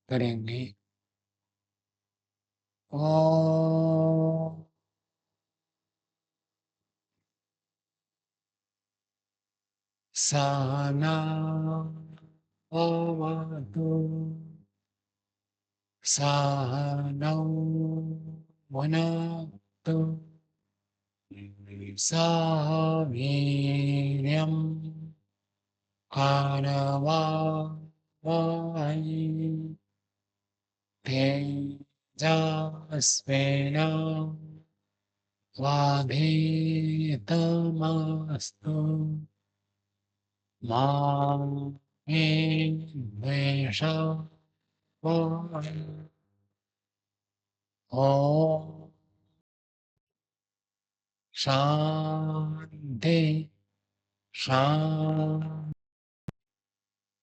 करेंगे। ओम सहना भवतु सहनौ भुनक्तु सह वीर्यं करवावहै तेजस्विना वधीतमस्तु मा मे द्वेषावहै। ॐ शान्ति शान्ति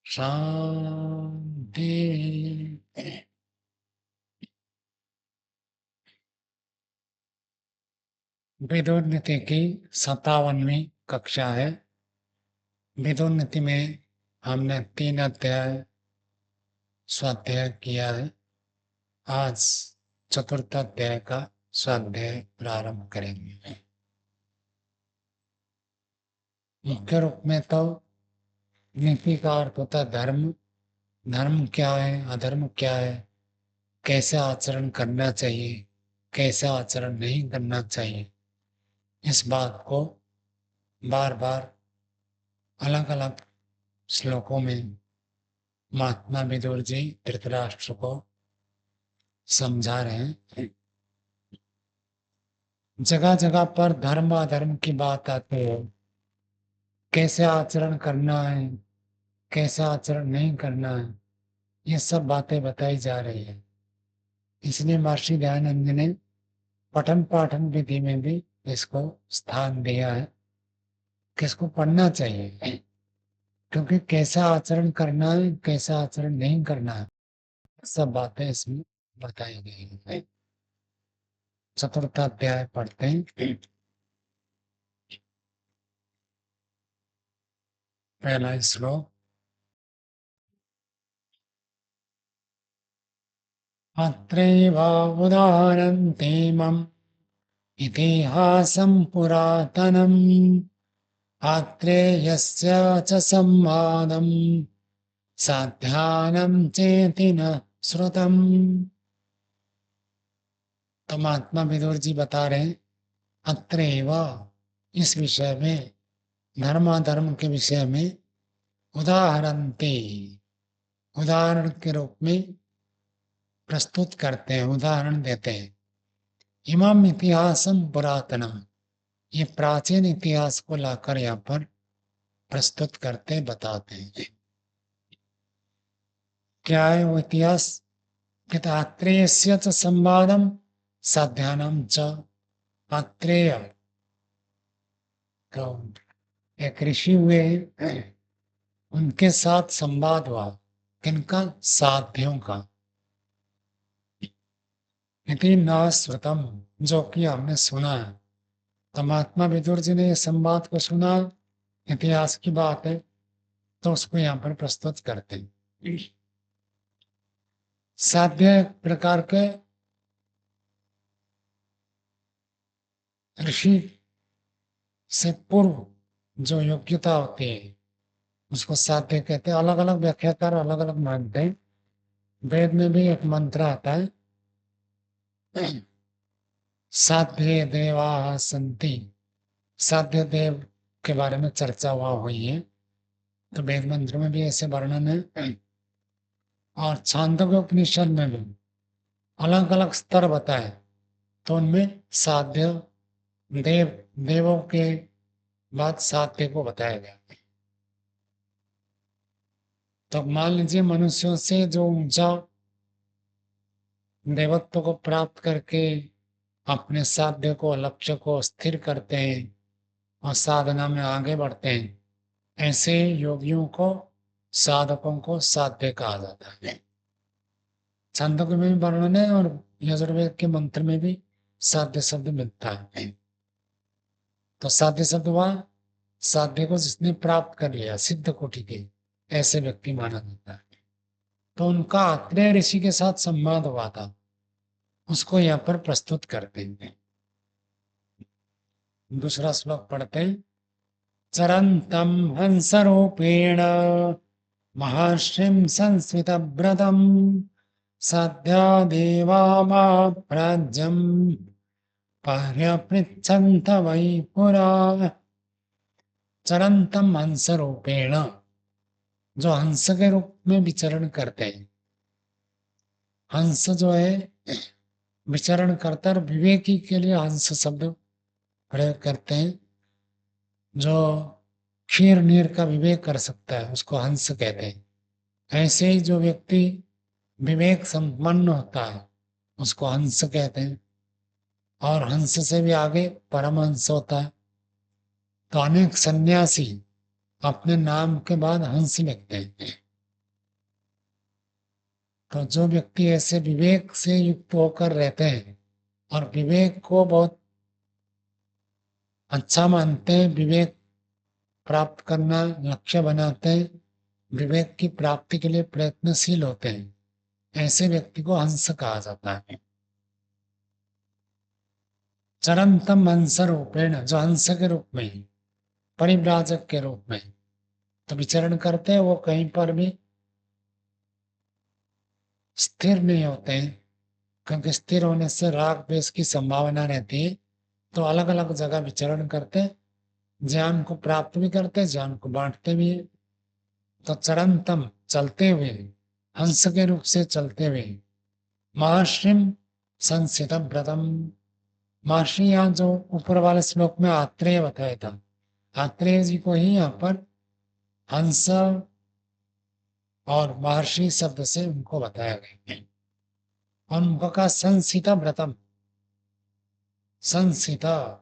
शान्ति। विदुर नीति की 57वीं कक्षा है। विदुर नीति में हमने 3 अध्याय स्वाध्याय किया है। आज चतुर्थ अध्याय का स्वाध्याय प्रारंभ करेंगे। मुख्य रूप में तो नीति का अर्थ होता है धर्म। धर्म क्या है, अधर्म क्या है, कैसे आचरण करना चाहिए, कैसे आचरण नहीं करना चाहिए, इस बात को बार बार अलग अलग श्लोकों में महात्मा विदुर जी धृतराष्ट्र को समझा रहे हैं। जगह जगह पर धर्म अधर्म की बात आती है, कैसे आचरण करना है, कैसे आचरण नहीं करना है, ये सब बातें बताई जा रही है। इसलिए महर्षि दयानंद ने पठन पाठन विधि में भी इसको स्थान दिया है कि इसको पढ़ना चाहिए, क्योंकि कैसा आचरण करना है, कैसा आचरण नहीं करना है, सब बातें इसमें बताई गई है। चतुर्थ अध्याय पढ़ते हैं। पहला श्लोक। अत्रैव उदाहरन्तीमम् इतिहासं पुरातनम् आत्रेयस्य च संवादं साध्यानं चेति न श्रुतम्। तो महात्मा विदुर जी बता रहे हैं, अत्रैव इस विषय में, धर्माधर्म के विषय में, उदाहरन्ति उदाहरण के रूप में प्रस्तुत करते हैं, उदाहरण देते हैं। इमाम इतिहासम पुरातनम, ये प्राचीन इतिहास को लाकर यहाँ पर प्रस्तुत करते बताते हैं। क्या है वो इतिहास? कहते आत्रेयस्य च संवादम साध्यानम च। आत्रेय तो एक ऋषि हुए, उनके साथ संवाद हुआ। किनका? साध्यों का। इति न श्रुतम, जो कि हमने सुना है। तो महात्मा विदुर जी ने इस संवाद को सुना, इतिहास की बात है, तो उसको यहाँ पर प्रस्तुत करते हैं। साध्य एक प्रकार के ऋषि से पूर्व जो योग्यता होती है उसको साध्य कहते हैं। अलग अलग व्याख्याकार अलग अलग मानते हैं। वेद में भी एक मंत्र आता है, साध्य देवा संति। साध्य देव के बारे में चर्चा हुई है, तो वेद मंत्र में भी ऐसे वर्णन है। और छांदोग्य उपनिषद में भी अलग अलग स्तर बताए, तो उनमें साध्य देव, देवों के बाद साध्य को बताया गया। तो मान लीजिए मनुष्यों से जो ऊंचा देवत्व को प्राप्त करके अपने साध्य को, लक्ष्य को स्थिर करते हैं और साधना में आगे बढ़ते हैं, ऐसे योगियों को, साधकों को साध्य कहा जाता है। छांदोग्य में भी वर्णन है और यजुर्वेद के मंत्र में भी साध्य शब्द मिलता है। तो साध्य शब्द हुआ साध्य को जिसने प्राप्त कर लिया, सिद्ध कोटि के, ऐसे व्यक्ति माना जाता है। तो उनका आत्रेय ऋषि के साथ संवाद हुआ था, उसको यहाँ पर प्रस्तुत करते हैं। दूसरा श्लोक पढ़ते हैं। चरंतम हंसरूपेण महर्षिं संस्मितव्रतम् सद्या देवामाप्राज्यम् पर्यपृच्छन्त वै पुरा। चरंतम हंस रूपेण, जो हंस के रूप में विचरण करते हैं। हंस जो है विचरण करता है, विवेकी के लिए हंस शब्द प्रयोग करते हैं। जो क्षीर नीर का विवेक कर सकता है उसको हंस कहते हैं। ऐसे ही जो व्यक्ति विवेक संपन्न होता है उसको हंस कहते हैं। और हंस से भी आगे परमहंस होता है। तो अनेक सन्यासी अपने नाम के बाद हंस लिखते हैं। तो जो व्यक्ति ऐसे विवेक से युक्त होकर रहते हैं और विवेक को बहुत अच्छा मानते हैं, विवेक प्राप्त करना लक्ष्य बनाते हैं, विवेक की प्राप्ति के लिए प्रयत्नशील होते हैं, ऐसे व्यक्ति को हंस कहा जाता है। चरंतम हंस रूपेण, जो हंस के रूप में, परिव्राजक के रूप में तो विचरण करते हैं, वो कहीं पर भी स्थिर नहीं होते हैं, क्योंकि स्थिर होने से राग द्वेष की संभावना रहती है। तो अलग अलग जगह विचरण करते हैं, ज्ञान को प्राप्त भी करते हैं, ज्ञान को बांटते भी है। तो चरंतम, चलते हुए, हंस के रूप से चलते हुए, महर्षिम संसितम व्रतम, महर्षि यहाँ जो ऊपर वाले श्लोक में आत्रेय बताया था, आत्रेय जी को ही यहाँ पर हंस और महर्षि शब्द से उनको बताया गया है। और उनको कहा संसिता व्रतम, संसिता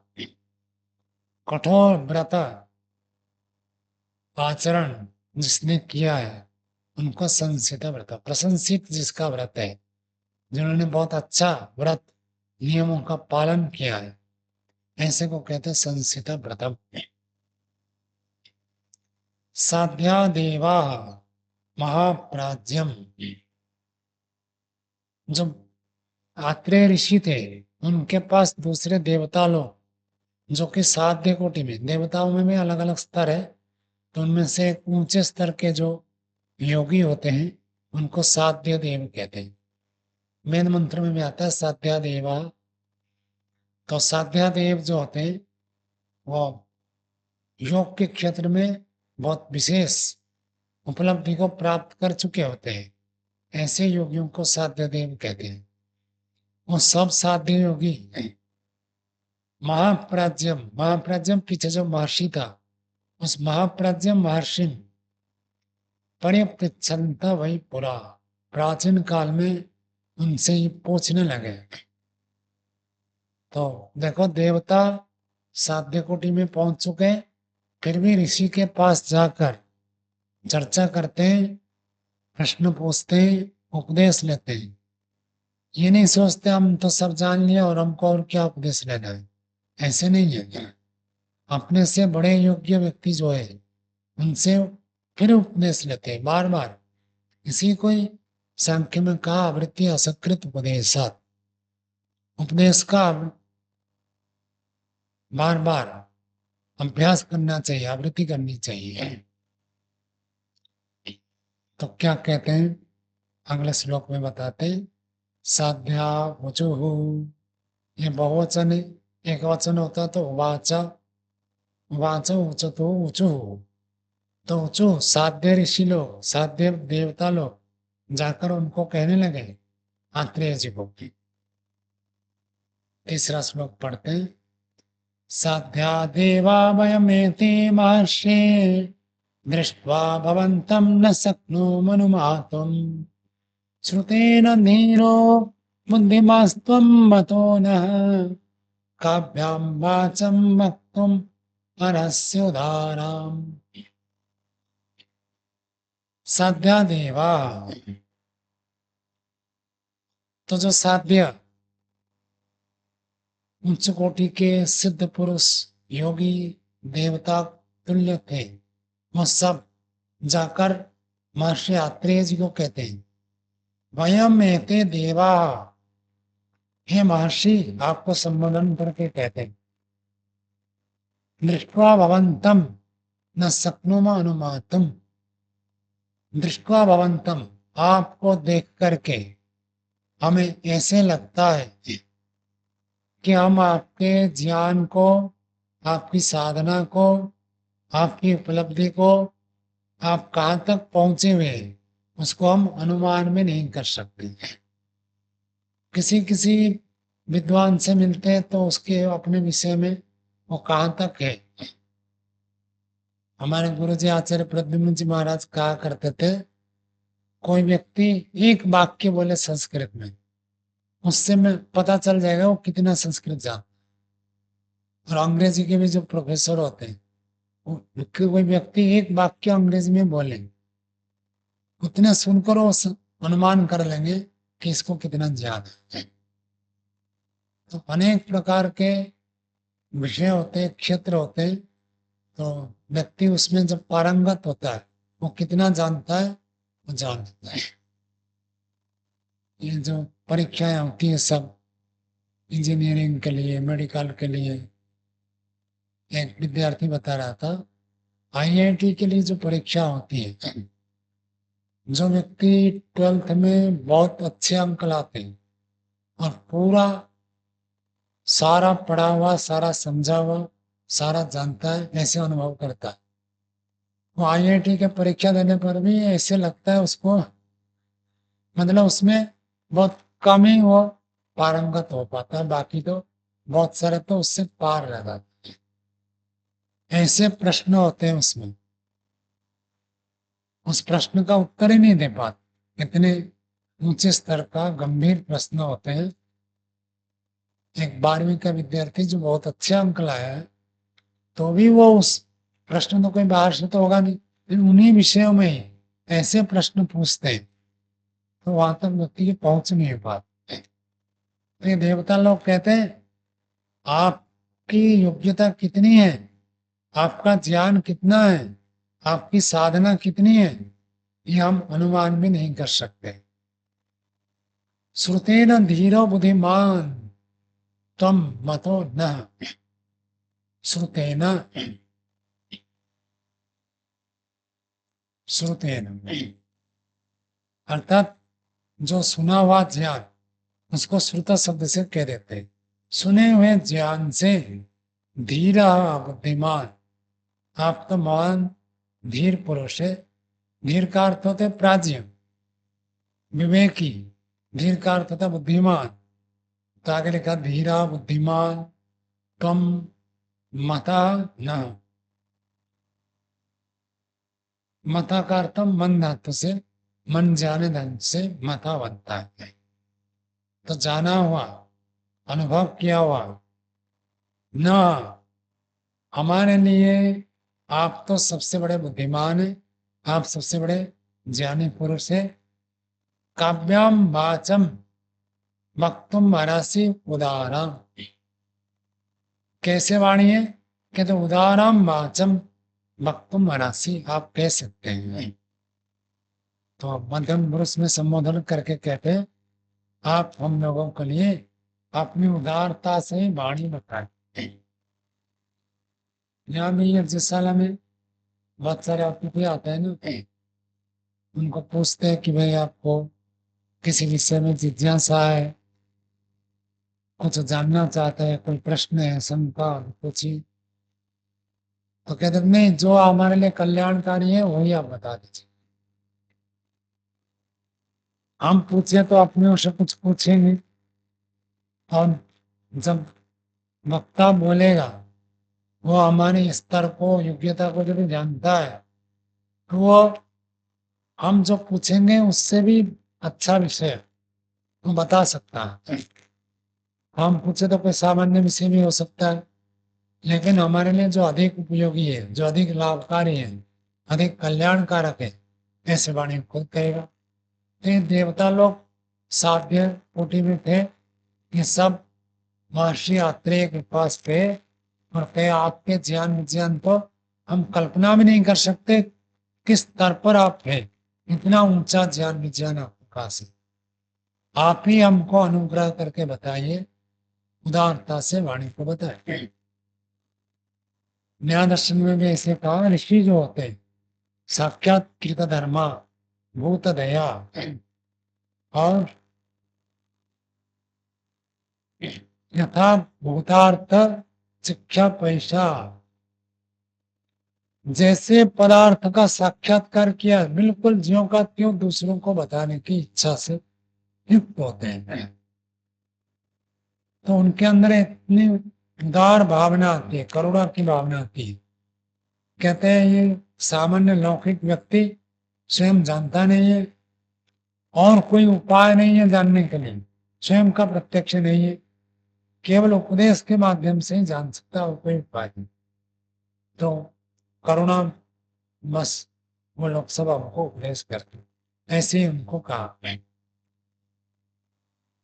कठोर व्रत आचरण जिसने किया है उनको संसिता व्रत, प्रशंसित जिसका व्रत है, जिन्होंने बहुत अच्छा व्रत नियमों का पालन किया है, ऐसे को कहते हैं संसिता व्रतम। साध्या देवा महाप्राज्यम, जो आत्रेय ऋषि थे उनके पास दूसरे देवता लोग जो कि साध्य कोटि में, देवताओं में भी अलग अलग स्तर है, तो उनमें से एक ऊंचे स्तर के जो योगी होते हैं उनको साध्य देव कहते हैं। वेद मंत्र में भी आता है साध्या देवा। तो साध्या देव जो होते हैं वो योग के क्षेत्र में बहुत विशेष उपलब्धि को प्राप्त कर चुके होते हैं, ऐसे योगियों को साध्य देव कहते हैं। वो सब साध्य योगी हैं। महाप्राज्यम, महाप्राज्यम पीछे जो महर्षि था, उस महाप्राज्यम महर्षि परिपृच्छन्ता वही पुरा, प्राचीन काल में उनसे ही पूछने लगे। तो देखो देवता साध्य कोटि में पहुंच चुके हैं, फिर भी ऋषि के पास जाकर चर्चा करते हैं, प्रश्न पूछते हैं, उपदेश लेते हैं। ये नहीं सोचते हम तो सब जान लिया और हमको और क्या उपदेश लेना है, ऐसे नहीं है। अपने से बड़े योग्य व्यक्ति जो है उनसे फिर उपदेश लेते हैं बार बार। इसी को ही सांख्य में कहा आवृत्ति असकृत उपदेशात, उपदेश का बार बार अभ्यास करना चाहिए, आवृत्ति करनी चाहिए। तो क्या कहते हैं अगले श्लोक में बताते हैं। साध्या वचुः, ये बहुवचन है, एक वचन होता तो वाचा, वाचा उचतो ऊचुः। तो ऊचु साध्य ऋषि लोग, साध्य देवता लोग जाकर उनको कहने लगे आत्रेय जी को। तीसरा श्लोक पढ़ते हैं। साध्या देवा वयमेते महर्षि दृष्ट्वा भवन्तं न शक्नुमनुमातुम् श्रुतेन धीरो बुद्धिमास्त्वं मतो नः काभ्यां वाचं वक्तुम् अर्हस्योदाराम्। साध्या देवा, तो जो साध्य उच्च कोटि के सिद्ध पुरुष योगी देवता तुल्य थे, वो सब जाकर महर्षि आत्रेय जी को कहते हैं वयम एते देवा, हे महर्षि आपको संबोधन करके कहते हैं, दृष्ट्वा भवंतम न शक्नुम अनुमातुम, दृष्ट्वा भवंतम आपको देख करके हमें ऐसे लगता है कि हम आपके ज्ञान को, आपकी साधना को, आपकी उपलब्धि को, आप कहाँ तक पहुंचे हुए हैं उसको हम अनुमान में नहीं कर सकते। किसी किसी विद्वान से मिलते हैं तो उसके अपने विषय में वो कहाँ तक है। हमारे गुरु जी आचार्य प्रद्युम्न जी महाराज कहा करते थे, कोई व्यक्ति एक वाक्य बोले संस्कृत में, उससे में पता चल जाएगा वो कितना संस्कृत जानता। और अंग्रेजी के भी जो प्रोफेसर होते हैं, कोई व्यक्ति एक वाक्य अंग्रेजी में बोले, उतने सुनकर वो अनुमान कर लेंगे कि इसको कितना ज्ञान है। तो अनेक प्रकार के विषय होते हैं, क्षेत्र होते हैं, तो व्यक्ति उसमें जब पारंगत होता है वो कितना जानता है वो जान लेता है। ये जो परीक्षाएं होती है सब इंजीनियरिंग के लिए, मेडिकल के लिए, एक विद्यार्थी बता रहा था आईआईटी के लिए जो परीक्षा होती है, जो व्यक्ति 12th में बहुत अच्छे अंक लाते हैं और पूरा सारा पढ़ा हुआ, सारा समझा हुआ, सारा जानता है, ऐसे अनुभव करता है, वो आईआईटी के परीक्षा देने पर भी ऐसे लगता है उसको, मतलब उसमें बहुत कम ही वो पारंगत हो पाता है, बाकी तो बहुत सारे तो उससे पार रह जाते हैं। ऐसे प्रश्न होते हैं उसमें, उस प्रश्न का उत्तर ही नहीं दे पाते, इतने ऊंचे स्तर का गंभीर प्रश्न होते हैं। एक 12वीं का विद्यार्थी जो बहुत अच्छे अंक लाया है, तो भी वो उस प्रश्न तो कोई बाहर से तो होगा नहीं, लेकिन उन्हीं विषयों में ही ऐसे प्रश्न पूछते हैं तो वहां तक व्यक्ति की पहुंच नहीं पाती। तो ये देवता लोग कहते हैं आपकी योग्यता कितनी है, आपका ज्ञान कितना है, आपकी साधना कितनी है, ये हम अनुमान भी नहीं कर सकते। श्रुतेन धीरो बुद्धिमान तम मतो न, श्रुतेन, श्रुतेन अर्थात जो सुना हुआ ज्ञान, उसको श्रुत शब्द से कह देते हैं। सुने हुए ज्ञान से धीरा बुद्धिमान, आप तो महान धीर पुरुष है। धीर का अर्थ होते प्राज्ञ, विवेकी, धीर का अर्थ होता बुद्धिमान। तो आगे लिखा धीरा बुद्धिमान तम मता न, मता का अर्थ मन धातु से, मन जाने धन से मता बनता है। तो जाना हुआ, अनुभव किया हुआ, न हमारे लिए आप तो सबसे बड़े बुद्धिमान है, आप सबसे बड़े ज्ञानी पुरुष है। काव्याम वाचम वक्तुम अर्हसि उदारम, कैसे वाणी है, कहते उदारम वाचम वक्तुम अर्हसि, आप कह सकते हैं। तो मध्यम पुरुष में संबोधन करके कहते हैं आप हम लोगों के लिए अपनी उदारता से वाणी बताए। यहाँ भी यज्ञशाला में बहुत सारे अतिथि आते हैं ना, उनको पूछते हैं कि भाई आपको किसी विषय में जिज्ञासा है, कुछ जानना चाहते हैं, कोई प्रश्न है, शंका पूछी, तो कहते हैं नहीं, जो हमारे लिए कल्याणकारी है वही आप बता दीजिए। हम पूछे तो अपने ओर से कुछ पूछेंगे, और जब वक्ता बोलेगा वो हमारे स्तर को, योग्यता को जब जानता है, तो वो हम जो पूछेंगे उससे भी अच्छा विषय वो बता सकता है। हम पूछे तो कोई सामान्य विषय भी हो सकता है, लेकिन हमारे लिए जो अधिक उपयोगी है, जो अधिक लाभकारी है, अधिक कल्याणकारक है, ऐसे वाणी खुद कहेगा। तो ये देवता लोग साध्य कोटि में थे, ये सब महर्षि आत्रेय के पास थे और कहे आपके ज्ञान विज्ञान तो हम कल्पना भी नहीं कर सकते किस स्तर पर आप हैं, इतना ऊंचा ज्ञान विज्ञान आपके पास है। आप ही हमको अनुग्रह करके बताइए, उदारता से वाणी को बताइए। न्याय दर्शन में भी ऐसे कहा, ऋषि जो होते हैं साक्षात कृत धर्मा भूत दया और यथा भूतार्थ शिक्षा पैसा, जैसे पदार्थ का साक्षात्कार किया बिल्कुल ज्यों का त्यों दूसरों को बताने की इच्छा से युक्त होते हैं, तो उनके अंदर इतनी उदार भावना आती है, करुणा की भावना आती है। कहते हैं ये सामान्य लौकिक व्यक्ति स्वयं जानता नहीं है और कोई उपाय नहीं है जानने के लिए, स्वयं का प्रत्यक्ष नहीं है, केवल उपदेश के माध्यम से ही जान सकता है, कोई उपाय नहीं। तो करुणा बस वो लोग सब हमको उपदेश करते, ऐसे ही उनको कहा।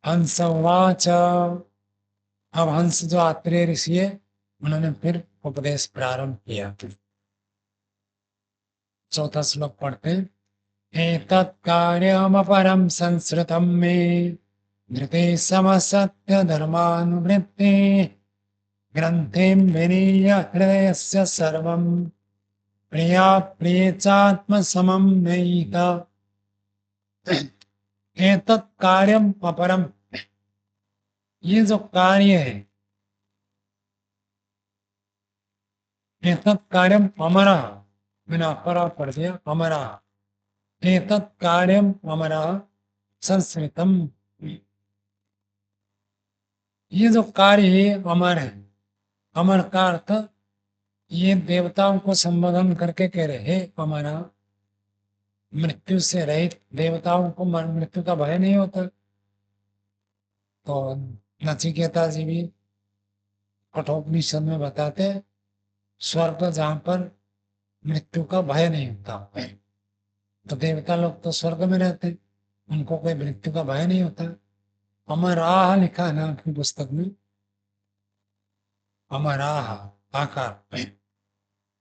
हंस उवाच, अब हंस जो आत्रेय ऋषि है उन्होंने फिर उपदेश प्रारंभ किया। चौथा श्लोक पढ़ते हैं। एतत् कार्यमपरं संस्कृतं मे धृते समसत्य धर्मानुवृत्ते ग्रन्थिं विनीय हृदयस्य सर्वं प्रिया प्रिये चात्मसमं नयिता। एतत् कार्यम अपरम, ये जो कार्य है, एतत् कार्यम अमरा, मैंने अपरा पढ़ दिया, अमरा, एतत् कार्यम अमरा संस्कृतम, ये जो कार्य है अमर है। अमर का अर्थ ये देवताओं को संबोधन करके कह रहे हे अमरा, मृत्यु से रहित देवताओं को मृत्यु का भय नहीं होता। तो नचिकेता जी भी कठोपनिषद में बताते हैं स्वर्ग जहां पर मृत्यु का भय नहीं होता, तो देवता लोग तो स्वर्ग में रहते हैं, उनको कोई मृत्यु का भय नहीं होता। अमराह लिखा है ना आपकी पुस्तक में, अमराह आकार,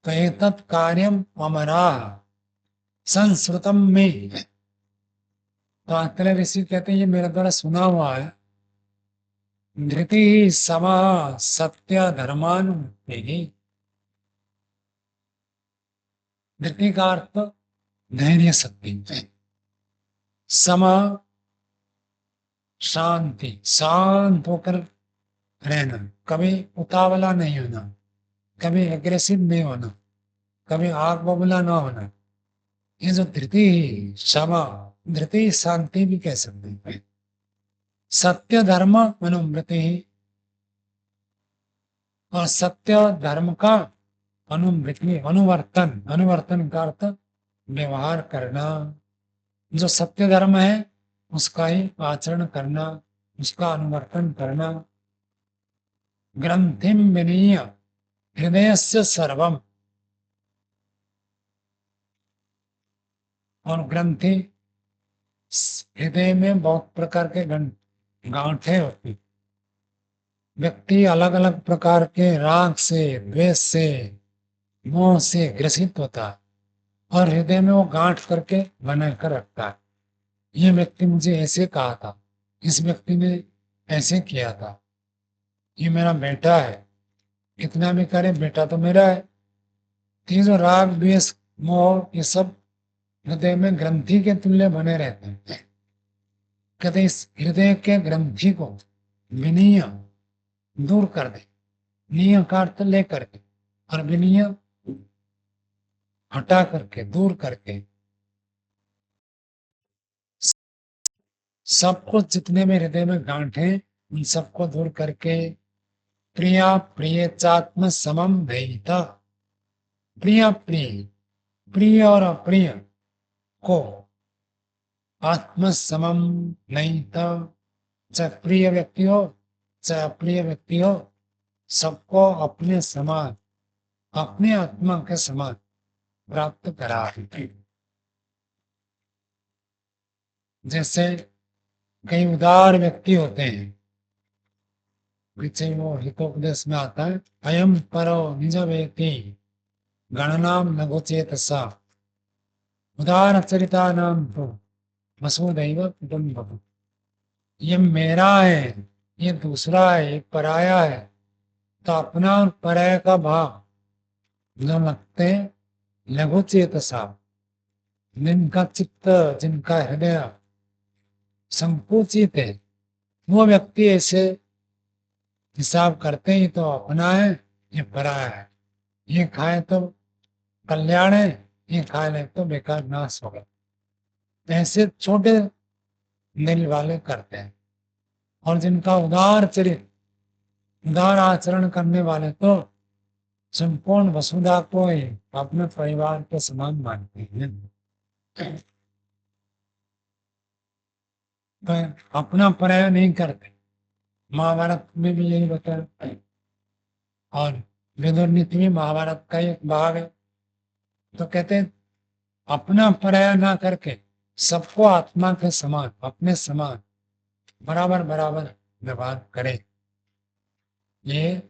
तो एतत् कार्यम अमराह संस्कृतम में, तो आत्रेय ऋषि कहते हैं ये मेरे द्वारा सुना हुआ है। धृति समा सत्य धर्मानुवृत्ति, धृति का अर्थ धैर्य शक्ति, समा शांति, शांत होकर रहना, कभी उतावला नहीं होना, कभी एग्रेसिव नहीं होना, कभी आग बबूला ना होना। ये जो धृति क्षमा, धृति शांति भी कह सकते हैं। सत्य धर्म अनुवृत्ति, और सत्य धर्म का अनुवृत्ति, अनुवर्तन, अनुवर्तन का अर्थ व्यवहार करना, जो सत्य धर्म है उसका ही आचरण करना, उसका अनुवर्तन करना। ग्रंथिम विनीय हृदयस्य सर्वम, और ग्रंथि हृदय में बहुत प्रकार के गांठे होती, व्यक्ति अलग अलग प्रकार के राग से, द्वेष से, मोह से ग्रसित होता है और हृदय में वो गांठ करके बना कर रखता है। ये व्यक्ति मुझे ऐसे कहा था, इस व्यक्ति ने ऐसे किया था, ये मेरा बेटा है, कितना भी करे बेटा तो मेरा है। तो ये जो राग द्वेष मोह ये सब हृदय में ग्रंथि के तुल्य बने रहते हैं। कहते इस हृदय के ग्रंथि को विनीय दूर कर दे, निय का अर्थ ले करके, और विनीय हटा करके, दूर करके, सबको जितने में हृदय में गांठ है उन सबको दूर करके प्रिया प्रिय चात्म समम भयिता, प्रिया प्रिय, प्रिय और अप्रिय को आत्म समम नहीं था, चाहे प्रिय व्यक्ति हो चाहे अप्रिय व्यक्ति हो, सबको अपने समान, अपने आत्मा के समान प्राप्त करा। जैसे कई उदार व्यक्ति होते हैं, पीछे वो हितोपदेश में आता है, अयम परो निज वेति गणनाम लघुचेत सा उदार चरिता नाम तो वसुदैव कुटुंबकम्। ये मेरा है, ये दूसरा है, ये पराया है। तो अपना और पराया का भाव जो लगते हैं लघु चेतसा, जिनका चित्त, जिनका हृदय संकुचित है, वो व्यक्ति ऐसे हिसाब करते ही तो अपना है, ये पराया है, ये खाए तो कल्याण है, ये खा ले तो बेकार नाश होगा। ऐसे छोटे दिल वाले करते हैं। और जिनका उदार चरित्र, उदार आचरण करने वाले तो संपूर्ण वसुधा को ही अपने परिवार के समान मानते हैं। तो अपना पराया नहीं करते। महाभारत में भी यही बताया, और विदुर नीति में महाभारत का एक भाग है। तो कहते हैं अपना पराया ना करके सबको आत्मा के समान, अपने समान बराबर बराबर व्यवहार करे। ये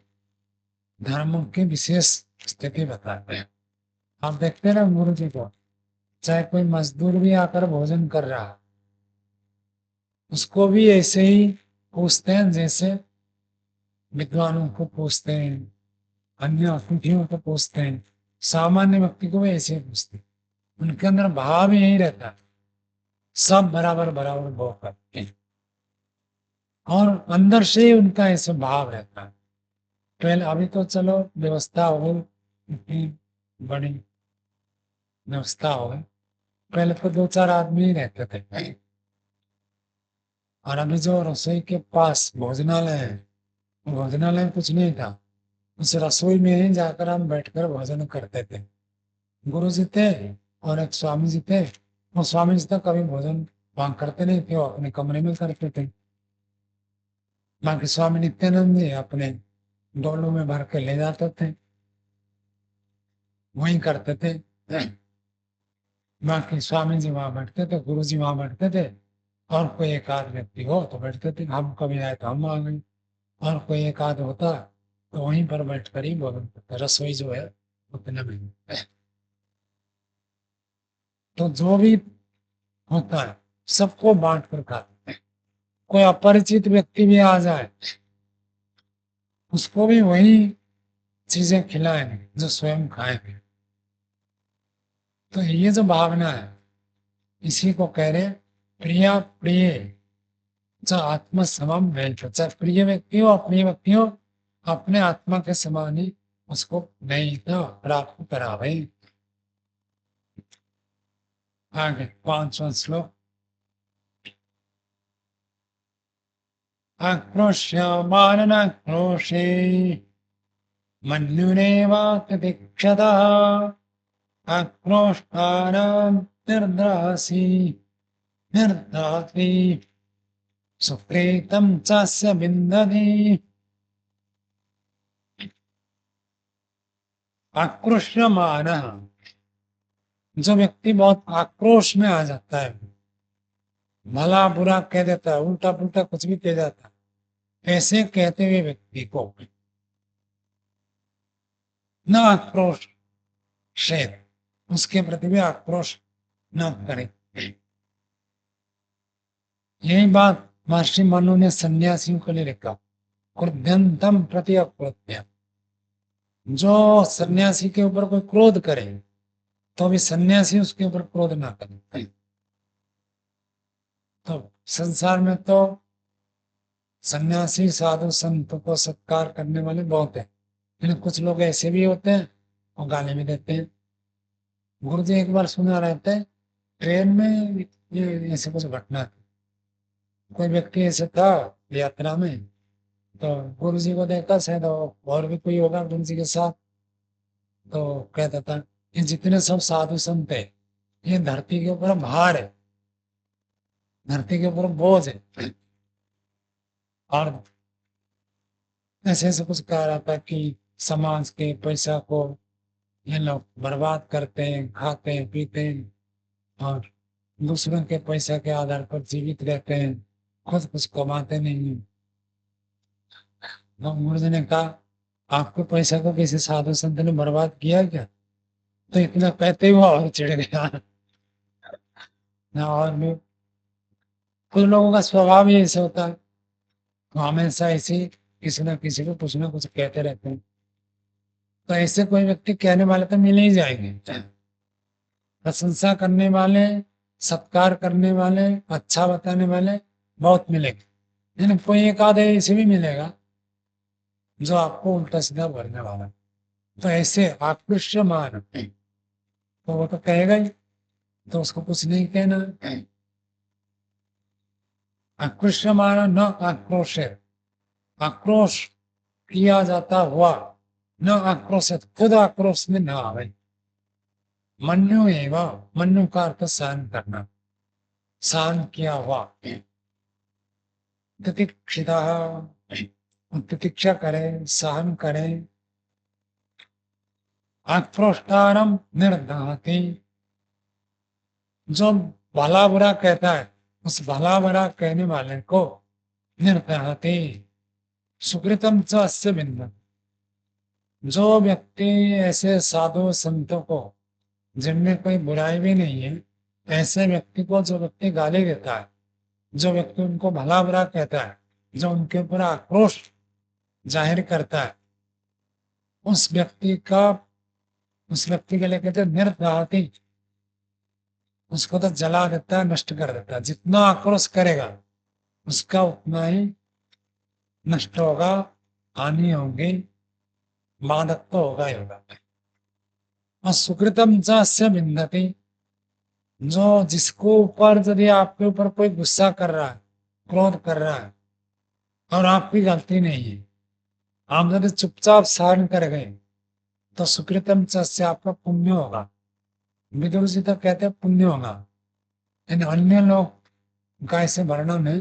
धर्म की विशेष स्थिति बताते हैं। आप देखते हैं ना गुरु जी को, चाहे कोई मजदूर भी आकर भोजन कर रहा है, उसको भी ऐसे ही पूछते हैं जैसे विद्वानों को पूछते हैं, अन्य अतिथियों को पूछते हैं, सामान्य व्यक्ति को भी ऐसे ही पूछते हैं। उनके अंदर भाव यही रहता है, सब बराबर बराबर भाव करते हैं, और अंदर से ही उनका ऐसे भाव रहता है। पहले अभी तो चलो व्यवस्था हो गई, इतनी बड़ी व्यवस्था हो गई, पहले तो 2-4 आदमी ही रहते थे। और अभी जो रसोई के पास भोजनालय है, भोजनालय में कुछ नहीं था, उस रसोई में ही जाकर हम बैठकर भोजन करते थे। गुरु जी थे और एक स्वामी जी थे। वो स्वामी जी तो कभी भोजन वहां करते नहीं थे, वो अपने कमरे में करते थे। बाकी स्वामी नित्यानंद जी अपने डोलों में भर के ले जाते थे, वही करते थे। बाकी स्वामी जी वहां बैठते थे, गुरु जी वहां बैठते थे, और कोई एक आध व्यक्ति हो तो बैठते थे, हम कभी आए तो हम आ गए, और कोई एक आध होता तो वहीं पर बैठकर ही भोजन करते। रसोई जो है उतने में तो जो भी होता है सबको बांट कर खाते हैं। कोई अपरिचित व्यक्ति भी आ जाए, उसको भी वही चीजें खिलाएंगे जो स्वयं खाएंगे। तो ये जो भावना है, इसी को कह रहे प्रिया प्रिय च आत्म समम वेल्थ। चाहे प्रिय व्यक्ति हो अप्रिय व्यक्ति हो, अपने आत्मा के समान ही उसको नहीं तो प्राप्त करावे। आगे 5वां श्लोक। आक्रोश्यमाननाक्रोशे मन्युरेवातितिक्षतः आक्रोष्टानां निर्द्रासी निर्दाति सुप्रीतं चास्य विन्दति। आक्रोश्यमानः, जो व्यक्ति बहुत आक्रोश में आ जाता है, भला बुरा कह देता है, उल्टा पुल्टा कुछ भी कह जाता है, ऐसे कहते हुए व्यक्ति को न आक्रोश शेर, उसके प्रति भी आक्रोश न करे। यही बात महर्षि मनु ने सन्यासियों के लिए लिखा, क्रोध्यंतम प्रति अक्रोध्य। जो सन्यासी के ऊपर कोई क्रोध करे तो अभी सन्यासी उसके ऊपर क्रोध ना करे। तो संसार में तो सन्यासी साधु संत को सत्कार करने वाले बहुत हैं, लेकिन कुछ लोग ऐसे भी होते हैं और गाली भी देते हैं। गुरु जी एक बार सुना रहे थे, ट्रेन में ये ऐसे कुछ घटना थी। कोई व्यक्ति ऐसे था यात्रा में, तो गुरु जी को देखा शायद और भी कोई होगा गुरु जी के साथ, तो कहता था ये जितने सब साधु संत है, ये धरती के ऊपर भार है, धरती के ऊपर बोझ है। और ऐसे ऐसे कुछ कह रहा था कि समाज के पैसा को ये लोग बर्बाद करते हैं, खाते हैं, पीते हैं, और दूसरों के पैसा के आधार पर जीवित रहते हैं, खुद कुछ कमाते नहीं हैं। तो गुरु जी ने कहा आपके पैसा को किसी साधु संत ने बर्बाद किया क्या? तो इतना कहते हुआ और चिढ़ गया। ना और भी कुछ लोगों का स्वभाव ही ऐसे होता है, वो हमेशा ऐसे ही किसी न किसी को कुछ ना कुछ कहते रहते हैं। तो ऐसे कोई व्यक्ति कहने वाले तो मिल ही जाएंगे, प्रशंसा करने वाले, सत्कार करने वाले, अच्छा बताने वाले बहुत मिलेंगे, लेकिन कोई एक आधे ऐसे भी मिलेगा जो आपको उल्टा सीधा बोलने वाला है। तो ऐसे आकृष्य मान, तो वो तो कहेगा ही, तो उसको कुछ नहीं कहना। आकृष्य मान न आक्रोश है, आक्रोश किया जाता हुआ न आक्रोश, खुद आक्रोश में न आवे। मन्यु एवं, मन्यु का अर्थ सहन करना, सहन किया हुआ। तितिक्षिता, प्रतीक्षा करें, सहन करें। आक्रोष्टारम निर्दहति, जो भला बुरा कहता है उस भला बुरा कहने वाले को निर्दहति सुकृतम च अस्य बिंदु, जो व्यक्ति ऐसे साधु संतों को जिनमें कोई बुराई भी नहीं है, ऐसे व्यक्ति को जो व्यक्ति गाली देता है, जो व्यक्ति उनको भला बुरा कहता है, जो उनके ऊपर आक्रोश जाहिर करता है, उस व्यक्ति का, उस व्यक्ति के लिए कहते हैं निर्दहति, उसको तो जला देता है, नष्ट कर देता है। जितना आक्रोश करेगा उसका उतना ही नष्ट होगा, हानि होगी, मादक तो होगा ही होगा। और सुकृतम से बिंदती, जो जिसको ऊपर यदि आपके ऊपर कोई गुस्सा कर रहा है, क्रोध कर रहा है और आपकी गलती नहीं है, आप यदि चुपचाप सहन कर गए तो सुकृतम से आपका पुण्य होगा। विदुर जी तो कहते हैं पुण्य होगा। इन अन्य लोग का ऐसे वर्णन है,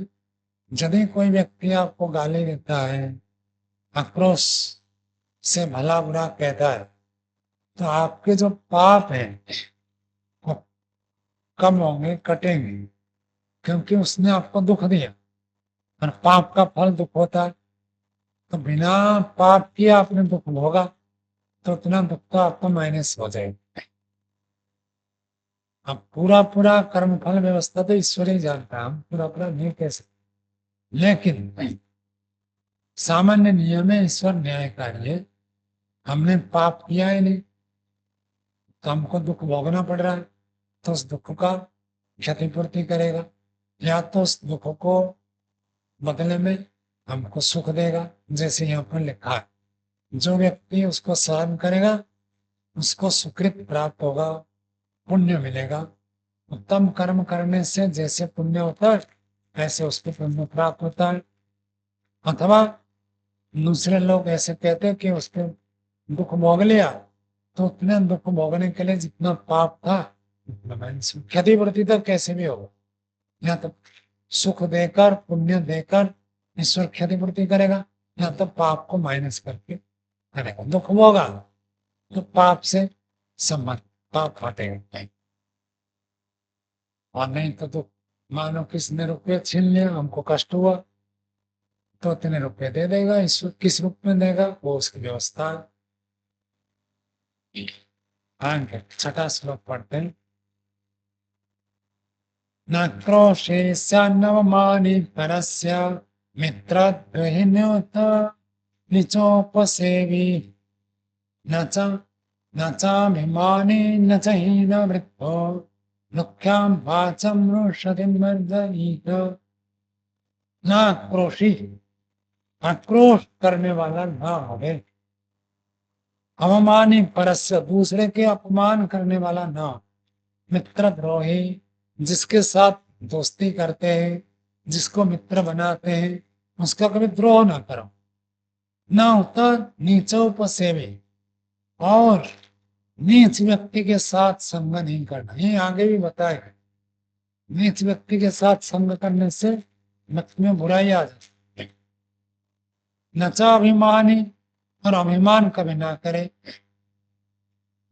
यदि कोई व्यक्ति आपको गाली देता है, आक्रोश से भला बुरा कहता है, तो आपके जो पाप हैं वो कम होंगे, कटेंगे, क्योंकि उसने आपको दुख दिया और पाप का फल दुख होता है। तो बिना पाप किए आपने दुख भोगा तो उतना दुख तो आपको माइनस हो जाएगा। अब पूरा पूरा कर्म फल व्यवस्था तो ईश्वर ही जानता है, हम पूरा पूरा नहीं कह सकते, लेकिन सामान्य नियम है, ईश्वर न्यायकारी है। हमने पाप किया ही नहीं तो हमको दुख भोगना पड़ रहा है, तो उस दुख का क्षतिपूर्ति करेगा, या तो उस दुख को बदले में हमको सुख देगा। जैसे यहाँ पर लिखा है, जो व्यक्ति उसको सहन करेगा उसको सुकृत प्राप्त होगा, पुण्य मिलेगा। उत्तम कर्म करने से जैसे पुण्य होता है ऐसे उसको पुण्य प्राप्त होता है। अथवा दूसरे लोग ऐसे कहते हैं कि उसके दुख भोग लिया तो उतने दुख भोगने के लिए जितना पाप था क्षतिपूर्ति तो कैसे भी होगा, या तो सुख देकर पुण्य देकर ईश्वर क्षतिपूर्ति करेगा, या तो पाप को माइनस करके करेगा। दुख भोगा तो पाप से संबंध, पाप हटेगा। और नहीं तो दुख, मानो किसी ने रुपये छीन लिया, हमको कष्ट हुआ, तो इतने रुपये दे देगा ईश्वर, किस रूप में देगा वो उसकी व्यवस्था है। आगे छठा श्लोक पढ़ते हैं। न क्रोशेस्य नवमानि परस्य मित्रद्विहीनोत निचोपसेवी न चाभिमानी न च हीनवृत्तो दुःख्यां वाचं रुषति मर्दनीत। न क्रोशी, आक्रोश करने वाला न होवे, अवमानी परस्य, दूसरे के अपमान करने वाला न, मित्रद्रोही, जिसके साथ दोस्ती करते हैं, जिसको मित्र बनाते हैं उसका कभी द्रोह ना करो। न होता नीचोपसेवी, और नीच व्यक्ति के साथ संग नहीं करना। ये आगे भी बताएगा, नीच व्यक्ति के साथ संग करने से व्यक्ति में बुराई आ जाती है। नचाभिमानी, और अभिमान कभी ना करे।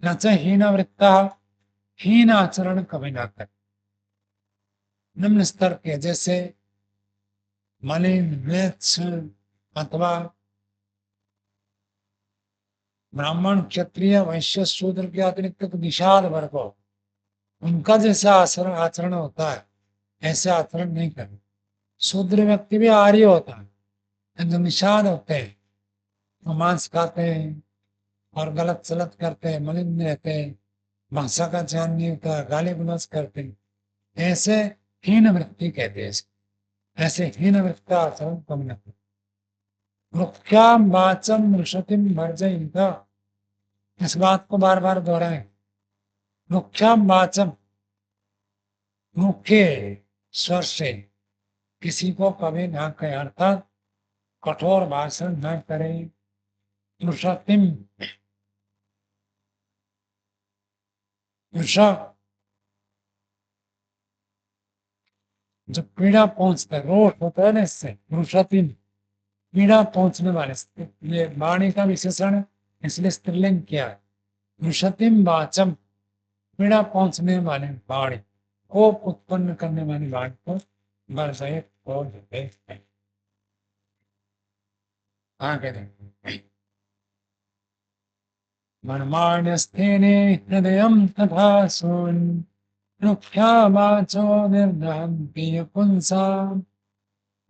नच हीन वृत्ता, हीन आचरण कभी ना करे। निम्न स्तर के जैसे मलिन, म्लेच्छ अथवा ब्राह्मण, क्षत्रिय, वैश्य, शूद्र के अतिरिक्त निषाद वर्ग हो, उनका जैसा आचरण होता है ऐसे आचरण नहीं करना। शूद्र व्यक्ति भी आर्य होता है, जो निषाद होते हैं, वो मांस खाते हैं और गलत सलत करते हैं, मलिन रहते हैं, भाषा का ज्ञान नहीं होता, गाली गलौज करते हैं, ऐसे हीन वृत्ति कहते हैं इसको। ऐसे हीन वृत्ति का आचरण कम न करो। मुख्याम वाचम रुषतिम वर्जयिता, इस बात को बार बार दोहराएं। मुख्याम वाचम, मुख्य स्वर से किसी को कभी ना कहे, अर्थात कठोर भाषण न करें। रुषतिम, रुषा जो पीड़ा पहुंचता है, रोष होता है ना, इससे रुषतिम पीड़ा पहुंचने वाले, ये वाणी का विशेषण है, इसलिए स्त्रीलिंग किया है। रुषतिम वाचम, पीड़ा पहुंचने वाले वाणी, कोप उत्पन्न करने वाली वाणी को वर्जयित छोड़ देते हैं। आगे देखिए, मन्मान्यस्थेने हृदयं तथा सून् रुक्षा वाचो निर्दहन्ति पुंसाम्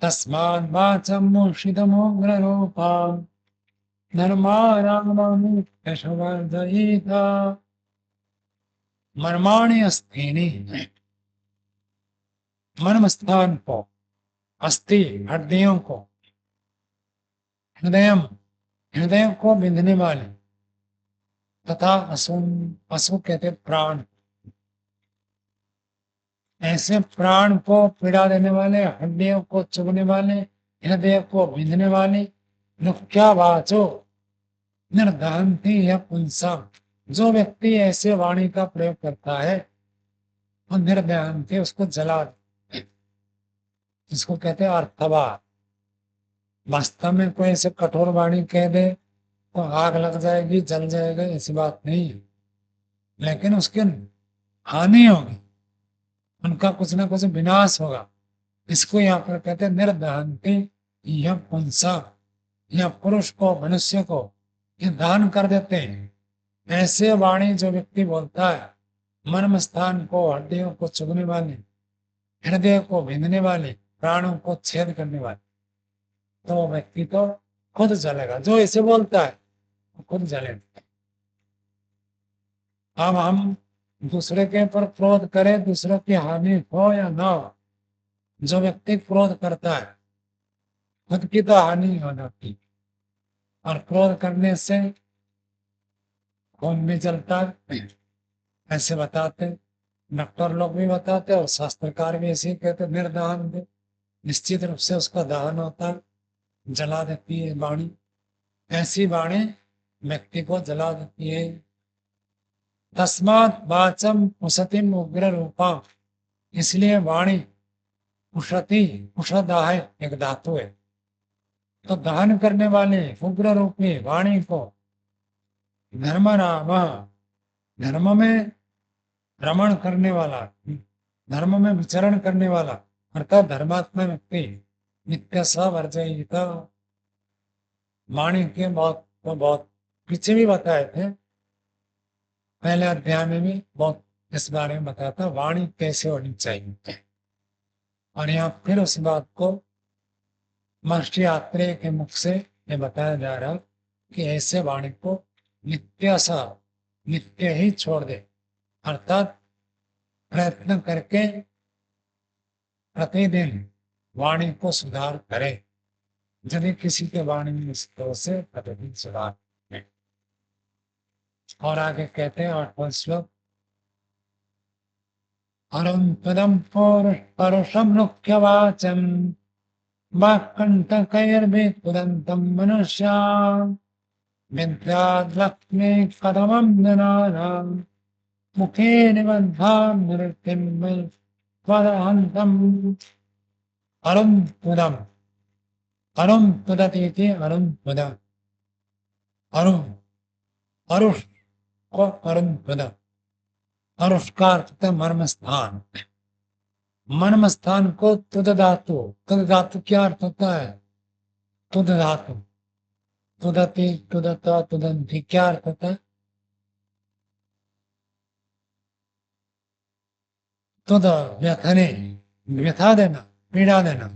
तस्माद् वाचं मूषितमुग्ररूपाम् धर्माराममुख्यशवर्धयिता। मर्माणि अस्थिनि, मर्म स्थान को, अस्थि हड्डियों को, हृदयम हृदय को बिंधने वाले, तथा असुन, असु कहते प्राण, ऐसे प्राण को पीड़ा देने वाले, हड्डियों को चुभने वाले, हृदय को बिंधने वाले, मुख्या वाचो निर्दहन्ति यह पुंसा, जो व्यक्ति ऐसे वाणी का प्रयोग करता है वो निर्दहन्ति, उसको जला, इसको कहते हैं अर्थवा। वास्तव में कोई ऐसे कठोर वाणी कह दे तो आग लग जाएगी, जल जाएगा, ऐसी बात नहीं है, लेकिन उसकी हानि होगी, उनका कुछ ना कुछ विनाश होगा। इसको यहाँ पर कहते हैं निर्दहन्ति यह पुंसा, यह पुरुष को, मनुष्य को ये दान कर देते हैं। ऐसे वाणी जो व्यक्ति बोलता है, मर्म स्थान को, हड्डियों को चुभने वाले, हृदय को बिंधने वाले, प्राणों को छेद करने वाले, तो व्यक्ति तो खुद जलेगा। जो ऐसे बोलता है वो खुद जलेगा। अब हम दूसरे के ऊपर क्रोध करें, दूसरे की हानि हो या ना हो, जो व्यक्ति क्रोध करता है खुद की तो हानि हो जाती, और क्रोध करने से खून भी जलता है, ऐसे बताते, डॉक्टर लोग भी बताते और शास्त्रकार भी ऐसे ही कहते, निर्दहन दे, निश्चित रूप से उसका दहन होता है, जला देती है वाणी। ऐसी वाणी व्यक्ति को जला देती है। तस्मात् वाचम उशतिम उग्र रूपा, इसलिए वाणी उशति, उषदा है एक धातु है, तो दहन करने वाले उग्र रूपी वाणी को धर्म राम, धर्म में रमण करने वाला, धर्म में विचरण करने वाला, अर्थात धर्मात्मा व्यक्ति नित्य सवर्जयिता। वाणी के बहुत पीछे भी बताए थे, पहले अध्याय में भी बहुत इस बारे में बताया था वाणी कैसे होनी चाहिए, और यहाँ फिर उस बात को महर्षि आत्रेय के मुख से ये बताया जा रहा कि ऐसे वाणी को नित्य ही छोड़ दे, अर्थात प्रयत्न करके प्रतिदिन वाणी को सुधार करे। यदि किसी के वाणी में इस तरह से प्रतिदिन सुधार है। और आगे कहते हैं 8वां श्लोक, अरुण पदम परुषम मुख्यवाचम वाक्कंटकैर्वेत्पुदन्तं मनुष्या विद्याद्लक्ष्मी कदमं जनानां मुखे निबद्धां नृत्यं वदहन्तम्। अरुं पुदम्, अरुं पुदति इति अरुं पुद, अरुं, अरुष को अरुं पुद, अरुष का अर्थ मर्म स्थान, मर्म स्थान को तुद धातु, तुद धातु क्या अर्थ होता है, तुद धातु, तुदति, तुदता, तुदंती क्या अर्थ होता है, तुद व्यथने, व्यथा देना, पीड़ा देना,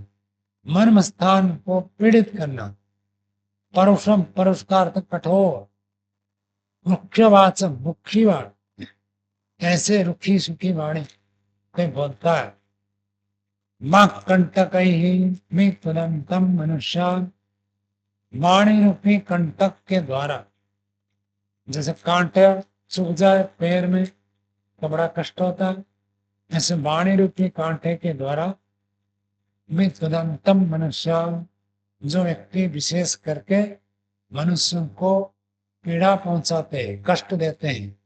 मर्म स्थान को पीड़ित करना। परुषम, परुष का अर्थ कठोर। मुख्यवाचम, मुखी वाणी, ऐसे रुखी सुखी वाणी कोई बोलता है। मां कंटक ही में तुरंतम मनुष्य, वाणी रूपी कंटक के द्वारा, जैसे कांटे सूख जाए पैर में तो बड़ा कष्ट होता है, ऐसे वाणी रूपी कांटे के द्वारा में तुरंतम मनुष्य, जो व्यक्ति विशेष करके मनुष्यों को पीड़ा पहुंचाते हैं, कष्ट देते हैं।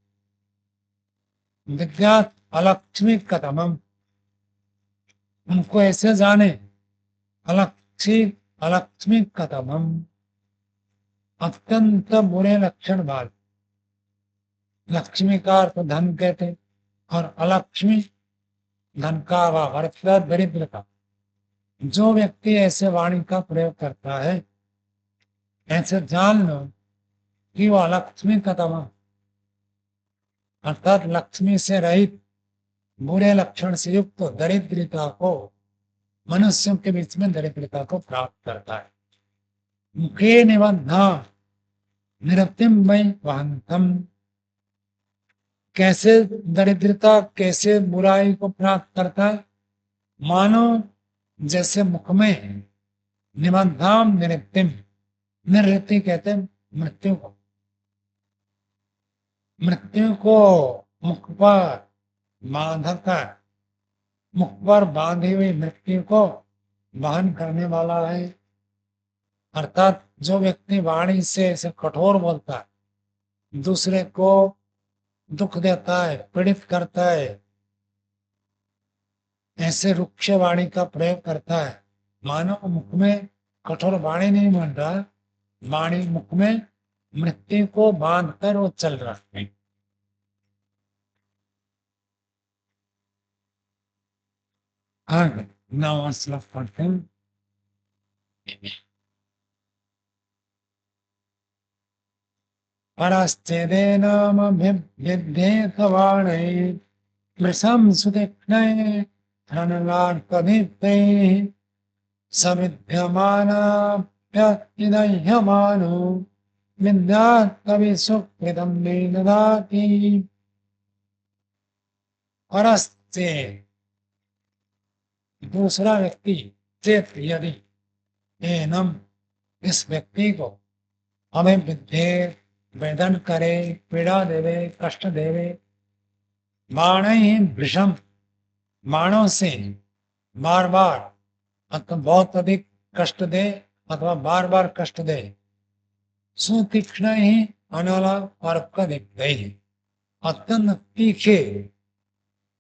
विज्ञात अलक्ष्मी कदमम, उनको ऐसे जाने। अलक्षी अलक्ष्मी कदमम, अत्यंत बुरे लक्षण वाले। लक्ष्मी का अर्थ धन कहते, और अलक्ष्मी धन का अभाव, अर्थात दरिद्र का। जो व्यक्ति ऐसे वाणी का प्रयोग करता है, ऐसे जान लो कि वो अलक्ष्मी कदम, अर्थात लक्ष्मी से रहित बुरे लक्षण से युक्त दरिद्रता को, मनुष्यों के बीच में दरिद्रता को प्राप्त करता है। मुखे निबंधा निरतिम वै वहंतम, कैसे दरिद्रता, कैसे बुराई को प्राप्त करता है? मानो जैसे मुख में निबंधाम निरतिम, निवृत्ति कहते हैं मृत्यु को, मृत्यु को मुख पर बांधता है, मुख पर बांधी हुई मृत्यु को वहन करने वाला है। अर्थात जो व्यक्ति वाणी से ऐसे कठोर बोलता है, दूसरे को दुख देता है, पीड़ित करता है, ऐसे रुक्ष वाणी का प्रयोग करता है, मानो मुख में कठोर वाणी नहीं बन रहा, वाणी मुख में मृत्यु को बांधकर वो चल रहा है। आगे 9वां श्लोक पढ़ते हैं। परश्चेदेनामभिद्येत वाणैः, मृषं सुतीक्ष्णैः धनलार्कदीप्तैः, सविद्यमानाप्यतिदह्यमानो विद्यात् कविसुकृतं मे ददाति। परश्चेत्, दूसरा व्यक्ति, चेत यदि, एनम, इस व्यक्ति को, हमें विद्येत, वेदन करे, पीड़ा देवे, कष्ट देवे, बाणैः भृशम, बाणों से बार बार, अथवा बहुत अधिक कष्ट दे, अथवा बार बार कष्ट दे। सुतीक्ष्ण ही अनला अर्क दिखते ही, अत्यंत तीखे,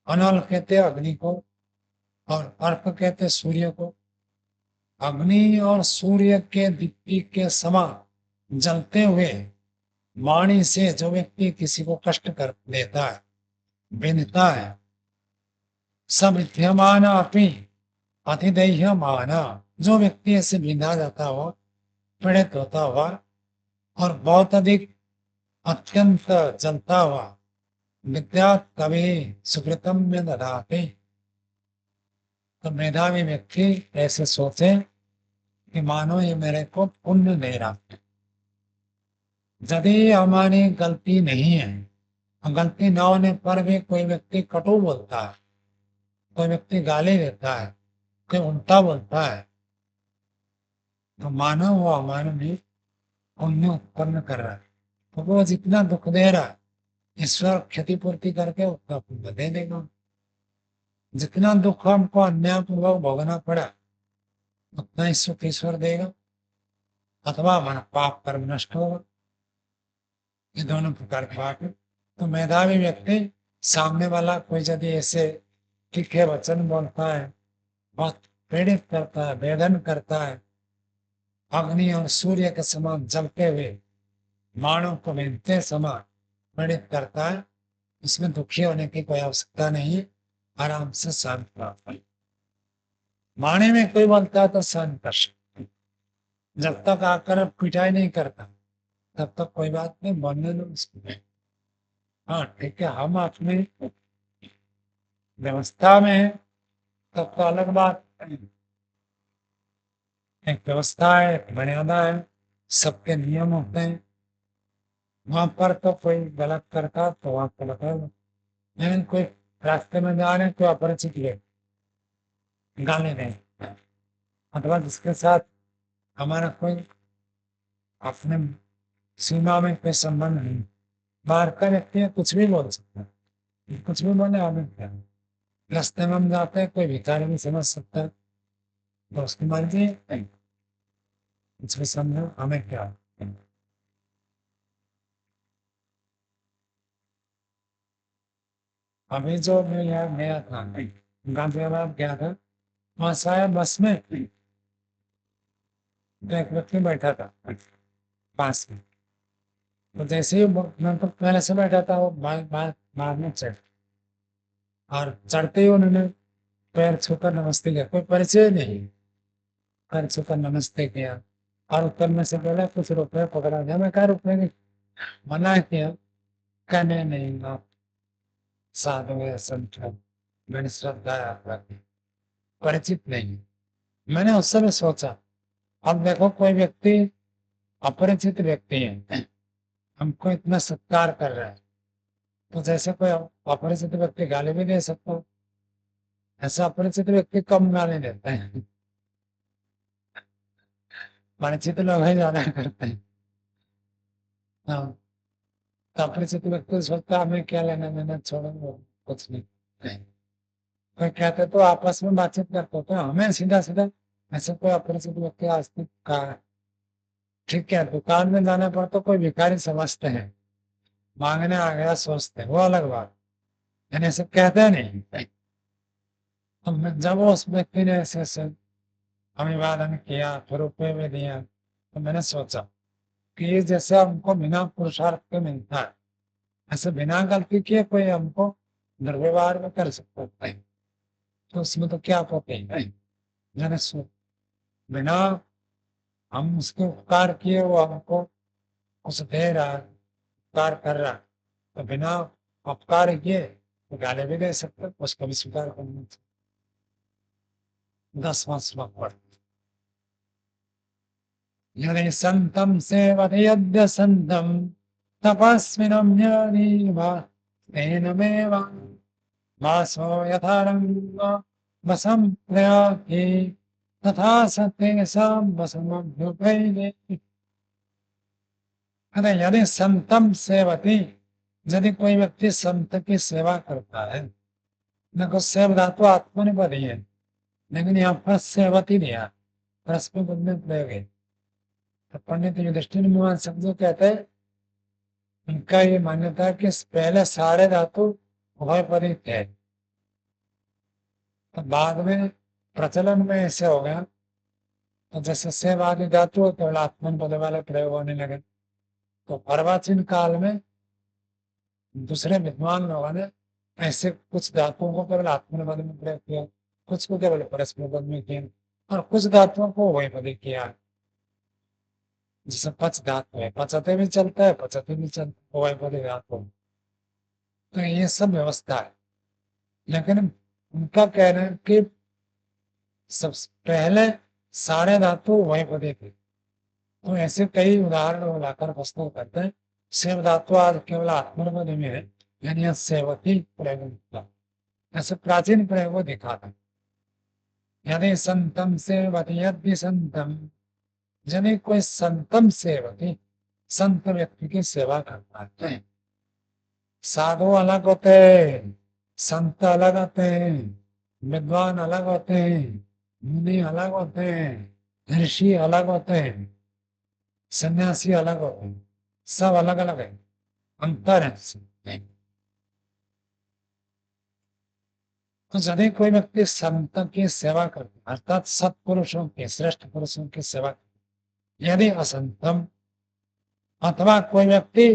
अनल कहते अग्नि को, और अर्क कहते सूर्य को। अग्नि और सूर्य के दीप्ति के समान जलते हुए वाणी से जो व्यक्ति किसी को कष्ट कर देता है, बिंधता है, सविद्यमान अपनी अतिदह्यमाना, जो व्यक्ति ऐसे बिंधा जाता हुआ, पीड़ित होता हुआ, और बहुत अधिक अत्यंत जलता हुआ, विद्या कवि सुकृतम में ददाते, तो मेधावी व्यक्ति ऐसे सोचे कि मानो ये मेरे को पुण्य दे रहा है। यदि हमारी गलती नहीं है, गलती न होने पर भी कोई व्यक्ति कटु बोलता है, कोई व्यक्ति गाली देता है, कोई उल्टा बोलता है, तो मानो वो हमारे में पुण्य उत्पन्न कर रहा है। तो वो जितना दुख दे रहा है, ईश्वर क्षतिपूर्ति करके उतना पुण्य दे देगा। जितना दुख हमको अन्यायपूर्वक भोगना पड़ा, उतना ही सुख ईश्वर देगा, अथवा हमारा पाप कर्म नष्ट होगा। ये दोनों प्रकार की बात है। तो मेधावी व्यक्ति, सामने वाला कोई यदि ऐसे तीखे वचन बोलता है, बहुत पीड़ित करता है, वेदन करता है, अग्नि और सूर्य के समान जलते हुए बाणों को बिनते समान पीड़ित करता है, इसमें दुखी होने की कोई आवश्यकता नहीं है, आराम से सहन प्राप्त। वाणी में कोई बोलता है तो सहन कर सकते, जब तक आकर पिटाई नहीं करता तब तक कोई बात नहीं, बोलने दो उसको। हाँ ठीक है, हम अपनी व्यवस्था में है तब तो अलग बात है। एक व्यवस्था है, एक मर्यादा है, सबके नियम होते हैं। वहां पर तो कोई गलत करता तो वहां पर लगा, लेकिन कोई रास्ते में जा रहे हैं तो अपरिचित व्यक्ति गाने दें, अथवा जिसके साथ हमारा कोई अपने सीमा में कोई संबंध नहीं, बाहर का व्यक्ति है, कुछ भी बोल सकता है, कुछ भी बोले हमें क्या। रास्ते में हम जाते हैं, कोई भिखारी भी समझ सकता है, तो उसकी मर्जी है, कुछ भी समझो हमें क्या। अभी जो मैं यहाँ गया था, गाजियाबाद गया था, वहां से आया बस में, तो एक व्यक्ति बैठा था पास में। तो जैसे ही मैं तो पहले से बैठा था, वो बाद में चढ़, और चढ़ते ही उन्होंने पैर छूकर नमस्ते किया, कोई परिचय नहीं, पैर छूकर नमस्ते किया, और उतरने से पहले कुछ रुपए पकड़ा दिया। मैं कहा रुपए की मना किया, कहने नहीं आप साधु है, संत है, मैंने श्रद्धा है आपका की, परिचित नहीं। मैंने उस समय सोचा, अब देखो कोई व्यक्ति अपरिचित व्यक्ति है, हमको इतना सत्कार कर रहा है, तो जैसे कोई अपरिचित व्यक्ति गाली भी दे सकता है, ऐसा अपरिचित व्यक्ति कम गाली देते हैं, परिचित लोग ही ज्यादा करते हैं। हाँ, तो अपरिचित व्यक्ति सोचता है हमें क्या लेना देना, छोड़ो वो, कुछ नहीं। कोई कहते तो आपस में बातचीत करते, तो हमें सीधा सीधा ऐसे कोई अपरिचित व्यक्ति आज तक कहा। ठीक है, दुकान में जाने पर तो कोई भिखारी समझते हैं, मांगने आ गया सोचते हैं, वो अलग बात, यानी ऐसे कहते नहीं। जब उस व्यक्ति ने ऐसे ऐसे अभिवादन किया, फिर रुपये में दिया, तो मैंने सोचा कि ये जैसे हमको बिना पुरुषार्थ के मिलता है, ऐसे बिना गलती किए कोई हमको दुर्व्यवहार में कर सकता है, तो उसमें तो क्या आपत्ति है। मैंने बिना हम उसके उपकार किए वो हमको कुछ दे रहा है, उपकार कर रहा है, तो बिना उपकार किए तो गाली भी दे सकते, उसको भी स्वीकार करना चाहिए। 10वां श्लोक पढ़। यदि संतं सेवते संतं तपस्विनं तेनमेव वासो यथा रंग वसं प्रयाति तथा सतेषां वसमभ्युपैति। अरे यदि संतम सेवती, यदि कोई व्यक्ति संत की सेवा करता है, देखो सेव धातु आत्मनिपदी है, लेकिन यहाँ पर सेवती दिया, परस्पर पद में प्रयोग है। तो पंडित युधिष्ठिर मोहन शब्द कहते हैं, उनका ये मान्यता है कि पहले सारे धातु उभयपदी थे, तो बाद में प्रचलन में ऐसे हो गया, तो जैसे सेव आदि धातु केवल आत्मन पद वाले प्रयोग होने लगे। तो अर्वाचीन काल में दूसरे विद्वान लोगों ने ऐसे कुछ धातुओं को केवल आत्मन पद में प्रयोग किया, कुछ को केवल परस्पर पद में किया, और कुछ धातुओं को उभयपदी किया। जैसे पच धातु है, पचते भी चलता है, पचते भी चलता है, उभयपदी धातु। तो ये सब व्यवस्था है, लेकिन उनका कहना है कि सबसे पहले सारे धातु वही पदे थे। तो ऐसे कई उदाहरण लाकर प्रस्तुत करते हैं। शिव धातु आज केवल आत्मनिर्भर में है, यानी यह सेवती प्रयोग था, ऐसे प्राचीन प्रयोग दिखा था। यदि संतम सेवती, यदि संतम, यदि कोई संतम सेवती, संत व्यक्ति की सेवा करता है। साधु अलग होते हैं, संत अलग होते हैं, विद्वान अलग होते हैं, मुनि अलग होते हैं, ऋषि अलग होते हैं, सन्यासी अलग होते हैं, सब अलग अलग है, अंतर है। तो यदि कोई व्यक्ति संत की सेवा करता है, अर्थात सत्पुरुषों की, श्रेष्ठ पुरुषों की सेवा करता है, यदि असंतम, अथवा कोई व्यक्ति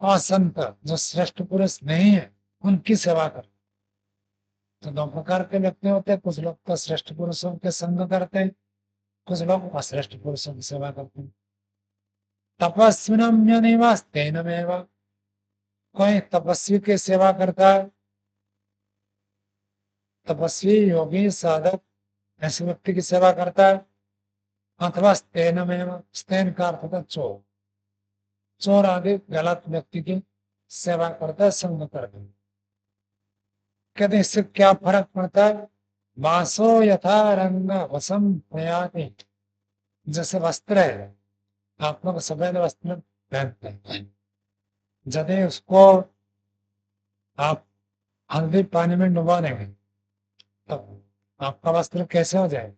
असंत जो श्रेष्ठ पुरुष नहीं है उनकी सेवा करता, तो दो प्रकार के व्यक्ति होते हैं, कुछ लोग तो श्रेष्ठ पुरुषों के संग करते हैं, कुछ लोग अश्रेष्ठ पुरुषों की सेवा करते हैं। तपस्विनम तेनमेव, कोई तपस्वी की सेवा करता है, तपस्वी योगी साधक ऐसे व्यक्ति की सेवा करता है, अथवा स्तेनमेव, स्तेन का अर्थ होता है चोर। चोर आदि गलत व्यक्ति की सेवा करता है, संग करता है। कहते इससे क्या फर्क पड़ता है? वासो यथा रंग वसम प्रयाति। जैसे वस्त्र है, आप लोग सफेद वस्त्र पहनते हैं, यदि उसको आप हल्दी पानी में डुबा देंगे तो आपका वस्त्र कैसे हो जाए?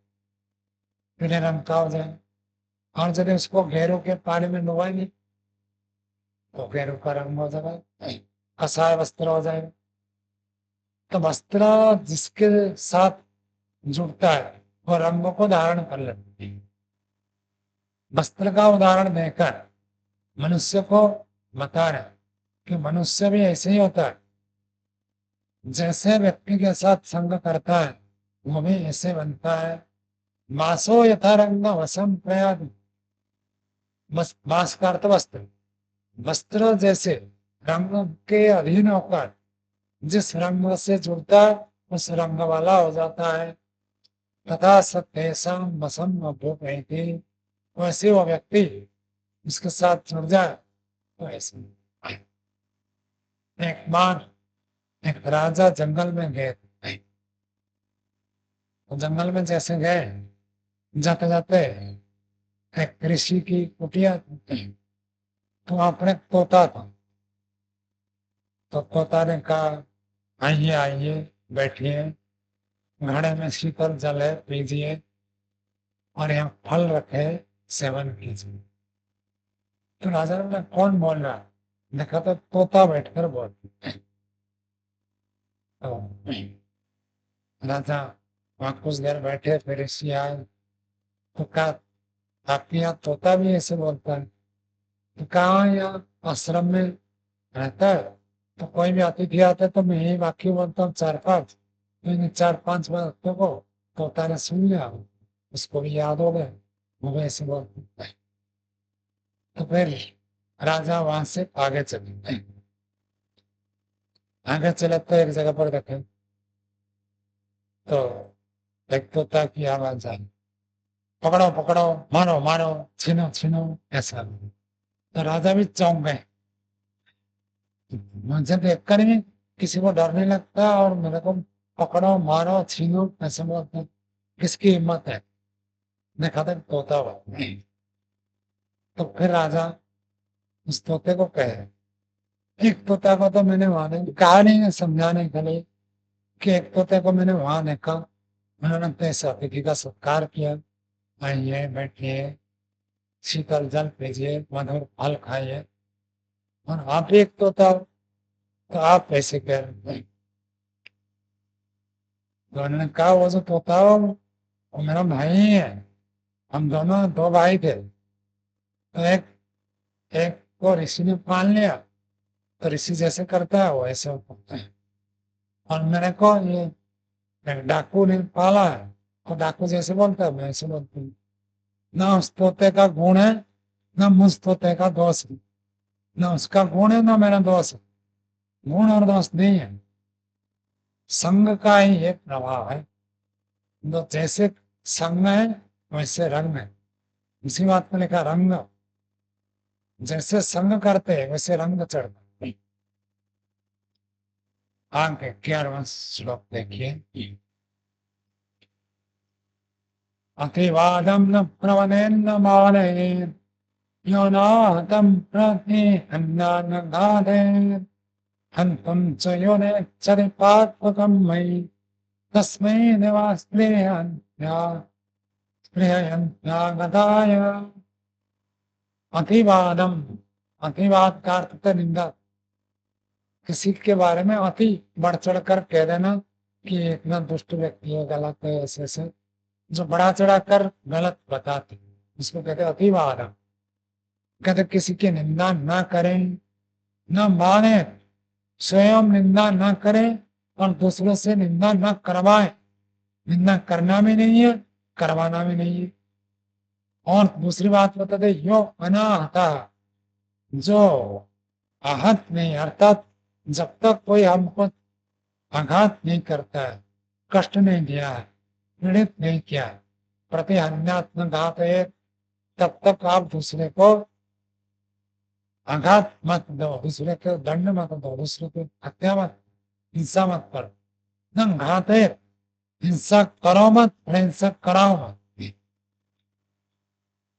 पीले रंग का हो जाए। और यदि उसको गेरू के पानी में डुबाएंगे तो गेरू का रंग हो जाएगा, कसाय वस्त्र हो जाएगा। तो वस्त्र जिसके साथ जुड़ता है वो रंगों को धारण कर लेते हैं। वस्त्र का उदाहरण देकर मनुष्य को बता रहे कि मनुष्य भी ऐसे ही होता है। जैसे व्यक्ति के साथ संग करता है वो भी ऐसे बनता है। मासो यथा रंग वसम प्रयाद। मास का अर्थ वस्त्र। वस्त्र जैसे रंग के अधीन होकर जिस रंग से जुड़ता है उस रंग वाला हो जाता है। तथा सत्यम वसम अभ्युपैति। वैसे वो व्यक्ति उसके साथ जुड़ जाए तो ऐसे। एक बार एक राजा जंगल में गए थे। तो जंगल में जैसे गए, जाते जाते एक ऋषि की कुटिया थी। तो वहां पर एक तोता था। तो तोता ने कहा, आइए आइए, बैठिए, घड़े में शीतल जल है, पीजिए, और यहाँ फल रखे, सेवन कीजिए। तो राजा ने, कौन बोल रहा है? देखा तो तोता बैठकर बोल। तो राजा वहां कुछ देर बैठे, फिर ऋषि आए तो कहा, आपके यहाँ तोता भी ऐसे बोलता है? तो कहा, यहाँ आश्रम में रहता है तो कोई भी अतिथि आता है तो मैं यही वाक्य बोलता हूँ चार पांच, तो इन चार पांच वाक्यों को तोता ने सुन लिया, उसको भी याद हो गए, वो भी ऐसे बोलते हैं। तो फिर राजा वहां से आगे चले। आगे चले तो एक जगह पर देखे तो एक तोता की आवाज आई, पकड़ो पकड़ो, मारो मारो, छीनो छीनो, ऐसा। तो राजा भी चौंक गए। मुझे देखकर ही किसी को डर नहीं लगता और मेरे को पकड़ो मारो छीनो ऐसे बोलते हैं, किसकी हिम्मत है? देखा था तोता हुआ। तो फिर राजा उस तोते को कहे, एक तोता को तो मैंने वहां नहीं कहा, नहीं है समझाने के लिए कि एक तोते को मैंने वहां देखा, उन्होंने तो ऐसे अतिथि का सत्कार किया, आइए बैठिए, शीतल जल पीजिए, मधुर फल खाइए, और आप एक तोता हो, तो आप ऐसे कह रहे हैं? तो उन्होंने कहा, वो जो तोता हो वो मेरा भाई ही है, हम दोनों दो भाई थे। तो एक एक को ऋषि ने पाल लिया, तो ऋषि जैसे करता है वो ऐसे होता है, और मेरे को ये एक डाकू ने पाला है, तो डाकू जैसे बोलता है मैं ऐसे बोलती हूँ। ना उस तोते का गुण है, ना मुझ तोते का दोष है, ना उसका गुण है ना मेरा दोष है। गुण और दोष नहीं है, संग का ही एक प्रभाव है। तो जैसे संग है वैसे रंग है। इसी बात में लिखा, रंग जैसे संग करते हैं वैसे रंग चढ़ता है। आगे 11वां श्लोक देखिए। अतिवादम न प्रवदेन्न मानयेत्, यो नाहतं प्रति अन्नानगादयेत्, हन्तुं च यो नेच्छति पात्मकं मयि, तस्मै निवास्पृहयन्त्या स्पृहयन्त्यागताय। अतिवादम, अतिवाद का अर्थ है निंदा। किसी के बारे में अति बढ़ चढ़ कर कह देना कि ये इतना दुष्ट व्यक्ति है, गलत है, ऐसे ऐसे जो बढ़ा चढ़ा कर गलत बताते हैं, उसको कहते हैं अतिवाद। कहते किसी की निंदा ना करें, न माने, स्वयं निंदा ना करें और दूसरों से निंदा ना करवाए। निंदा करना भी नहीं है, करवाना भी नहीं है। और दूसरी बात बताते, यो अनाहता, जो आहत नहीं, अर्थात जब तक कोई हमको आघात नहीं करता है, कष्ट नहीं दिया है, पीड़ित नहीं किया है, प्रतिहन्यात्म घातये, तब तक आप दूसरे को आघात मत दो, दूसरे को दंड मत दो, दूसरे को हत्या मत, हिंसा मत करो। न घाते, हिंसा करो मत, हिंसा कराओ मत।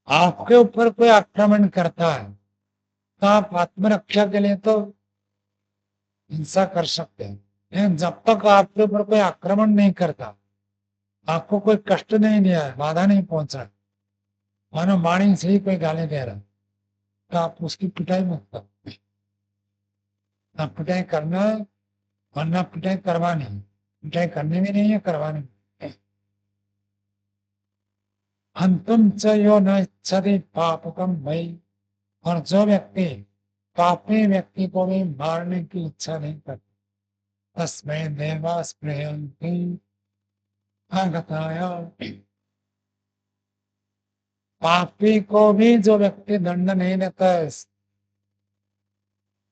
आपके ऊपर कोई आक्रमण करता है तो आप आत्मरक्षा के लिए तो हिंसा कर सकते हैं, लेकिन जब तक आपके ऊपर कोई आक्रमण नहीं करता, आपको कोई कष्ट नहीं दिया है, बाधा नहीं पहुंचा, मानो वाणी से ही कोई गाली दे रहा, तो आप उसकी पिटाई मत करो। ना पिटाई करना है और ना पिटाई करवानी, पिटाई करनी भी नहीं है, करवानी भी। अंतुम च यो न इच्छति पापकम भई, और जो व्यक्ति पापी व्यक्ति को भी मारने की इच्छा नहीं करता, तस्मै देवा स्पृहन्ति आगताय, पापी को भी जो व्यक्ति दंड नहीं देता है,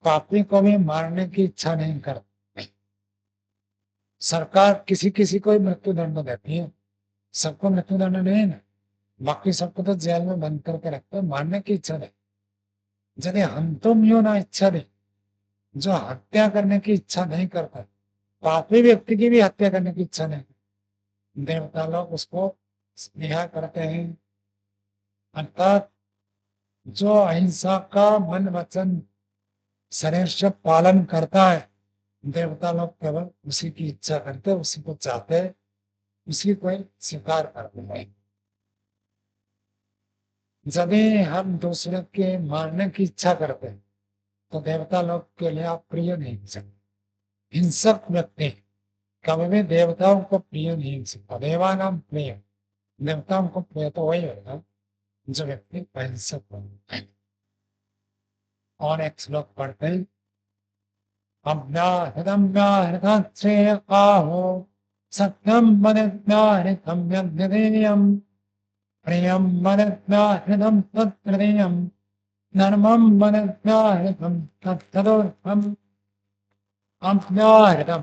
पापी को भी मारने की इच्छा नहीं करता। सरकार किसी किसी को मृत्यु दंड देती है, सबको मृत्यु दंड नहीं ना, बाकी सबको तो जेल में बंद करके रखते हैं, मारने की इच्छा नहीं। यदि हम तुम यो ना इच्छा दे, जो हत्या करने की इच्छा नहीं करता, पापी व्यक्ति की भी हत्या करने की इच्छा नहीं, देवता लोग उसको स्नेहा करते हैं। अर्थात जो अहिंसा का मन वचन शरीर से पालन करता है, देवता लोग केवल उसी की इच्छा करते, उसी को चाहते, उसी को स्वीकार करते हैं। यदि हम दूसरे के मारने की इच्छा करते हैं तो देवता लोग के लिए आप प्रिय नहीं हो सकते। हिंसक व्यक्ति कभी भी देवताओं को प्रिय नहीं हो सकता। देवानाम प्रिय, देवताओं को प्रिय तो वही होगा जो व्यक्ति अहिंसक हो। और एक श्लोक पढ़ते हैं, अव्याहृतम्याहृतश्रेयकाहो सत्यम वदत्याहृतं यद्यदेयम् प्रियं वदत्याहृतं तत्तदेयम् धर्मं वदत्याहृतं तत्तदोर्धम्। अव्याहृतम,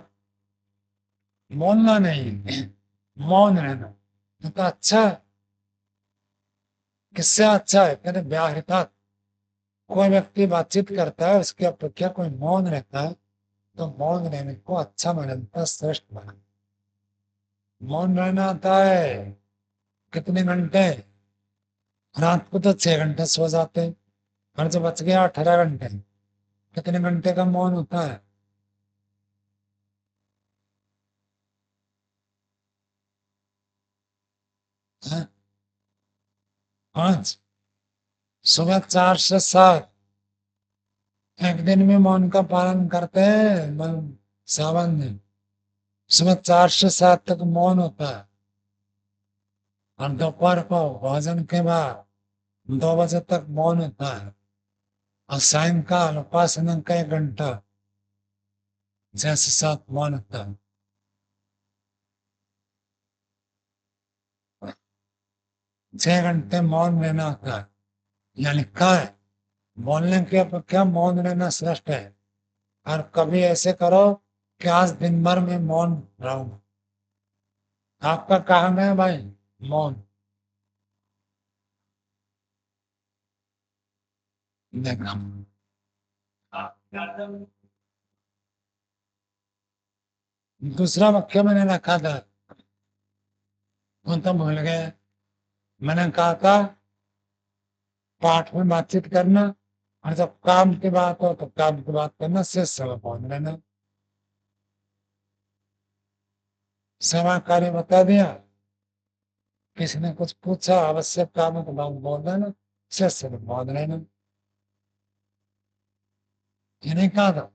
बोलना नहीं, मौन रहना, तो अच्छा, किससे अच्छा है? कहते व्याहृता, कोई व्यक्ति बातचीत करता है, उसकी अपेक्षा कोई मौन रहता है, तो मौन रहने को अच्छा मानता, श्रेष्ठ माना। मौन रहना आता है कितने घंटे? रात को तो 6 घंटे सो जाते हैं, और जो बच गया 18 घंटे, कितने घंटे का मौन होता है? हाँ? 5, सुबह 4 से 7, एक दिन में मौन का पालन करते हैं, सावन में सुबह 4 से 7 तक मौन होता है, और दोपहर को भोजन के बाद 2 बजे तक मौन होता है, और सायंकाल उपासना का 1 घंटा 6 से 7 मौन होता है। 6 घंटे मौन रहना होता है, यहाँ लिखा है बोलने की अपेक्षा मौन रहना श्रेष्ठ है। और कभी ऐसे करो कि आज दिन भर में मौन रहूंगा। आपका काम है भाई मौन। देखा, दूसरा वाक्य मैंने रखा था, वो तो भूल गए। मैंने कहा था पाठ में बातचीत करना, और जब काम की बात हो तो काम की बात करना, से समय मौन रहना। सेवा कार्य बता दिया, किसी ने कुछ पूछा आवश्यक काम है तो बात बोल देना, से समय मौन रहना। ये नहीं कहा था?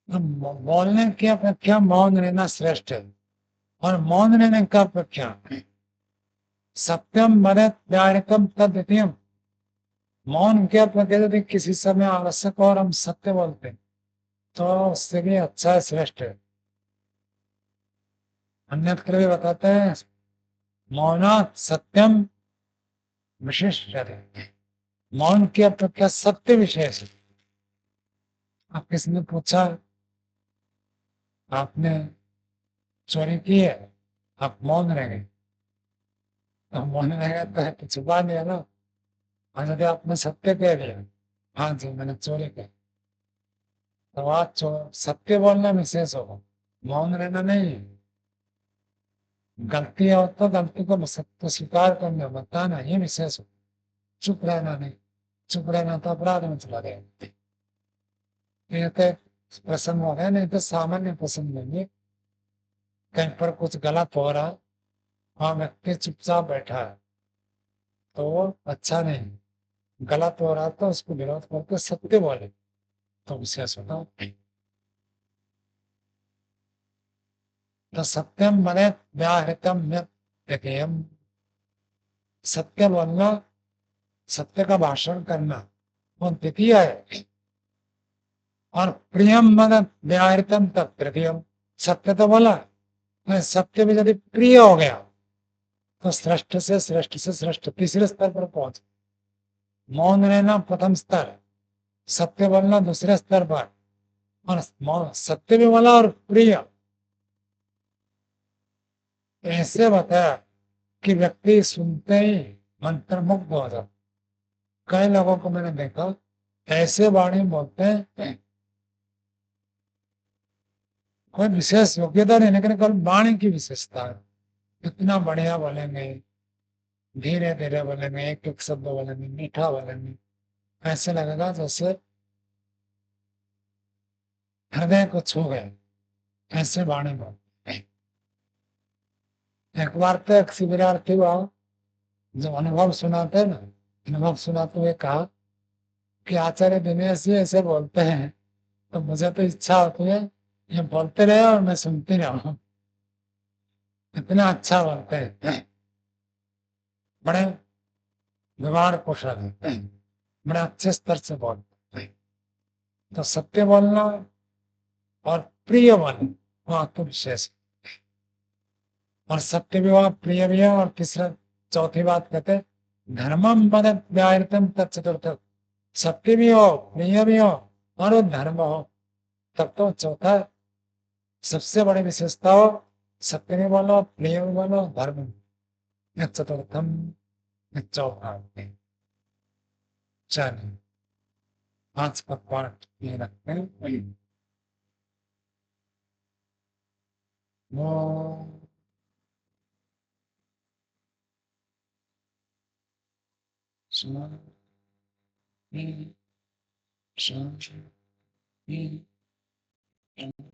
तो बोलने की अपेक्षा मौन रहना श्रेष्ठ है। और मौन रहने का अपेक्षा सत्यम वदत् व्याहृतम् तद्वितीयम्, मौन के अपेक्षा यदि किसी समय आवश्यक और हम सत्य बोलते हैं तो उससे भी अच्छा है, श्रेष्ठ है। अन्यत्र भी बताते हैं मौनात् सत्यम विशिष्यते, मौन की अपेक्षा सत्य विशेष है। अब किसी ने पूछा आपने चोरी की है, आप मौन रह गए, तो मौन रह गए तो छुपा लिया ना। और यदि आपने सत्य कह दिया, हाँ जी मैंने चोरी की, तो आज सत्य बोलना विशेष होगा, मौन रहना नहीं है। गलती हो तो गलती को सत्य स्वीकार करना, बताना, ये विशेष हो। चुप रहना नहीं, चुप रहना तो अपराध में चला गया। ये तो प्रसंग हो गया, नहीं तो सामान्य प्रसंग लेंगे। कहीं पर कुछ गलत हो रहा है, वहां व्यक्ति चुपचाप बैठा है, तो वो अच्छा नहीं। गलत हो रहा है तो उसको विरोध करके सत्य बोले, तो विशेष होता है। तो सत्यम मने व्याहृतम व्यक्तम, सत्य बोलना, सत्य का भाषण करना, वो द्वितीय है। और प्रियम मन व्याहृतम तत् तृतीयम, सत्य तो बोला, मैं सत्य में यदि प्रिय हो गया तो श्रेष्ठ से श्रेष्ठ से श्रेष्ठ तीसरे स्तर पर पहुंच। मौन रहना प्रथम स्तर, सत्य बोलना दूसरे स्तर पर, और सत्य भी बोला और प्रिय, ऐसे बताया कि व्यक्ति सुनते ही मंत्रमुग्ध हो जाता। कई लोगों को मैंने देखा ऐसे वाणी बोलते हैं, कोई विशेष योग्यता नहीं, लेकिन केवल वाणी की विशेषता है। इतना बढ़िया बोलेंगे, धीरे धीरे बोलेंगे, एक एक शब्द बोलेंगे, मीठा बोलेंगे, ऐसे लगेगा जैसे हृदय को छू गए, ऐसे वाणी बोल। एक बार तो एक शिविरार्थी हुआ, जो अनुभव सुनाते ना, अनुभव सुनाते हुए कहा कि आचार्य दिनेश जी ऐसे बोलते हैं, तो मुझे तो इच्छा होती है ये बोलते रहे और मैं सुनती रहूं। इतना अच्छा बोलते हैं, बड़े व्यवहार कुशल है, बड़े अच्छे स्तर से बोलते हैं। तो सत्य बोलना और प्रिय बोलना, वह तो विशेष। और सत्य भी हुआ, प्रिय भी है, और तीसरा चौथी बात कहते हैं धर्मम पद व्याहृतम तत्चतुर्थ, सत्य भी हो, प्रिय भी हो, और वो धर्म हो, तब तो चौथा सबसे बड़ी विशेषता हो। सत्य भी बोलो, प्रिय भी बोलो, धर्म भी, चतुर्थम, चौथा। चलिए, आज का पाठ ये रखते हैं। वो शांति, शांति, शांति।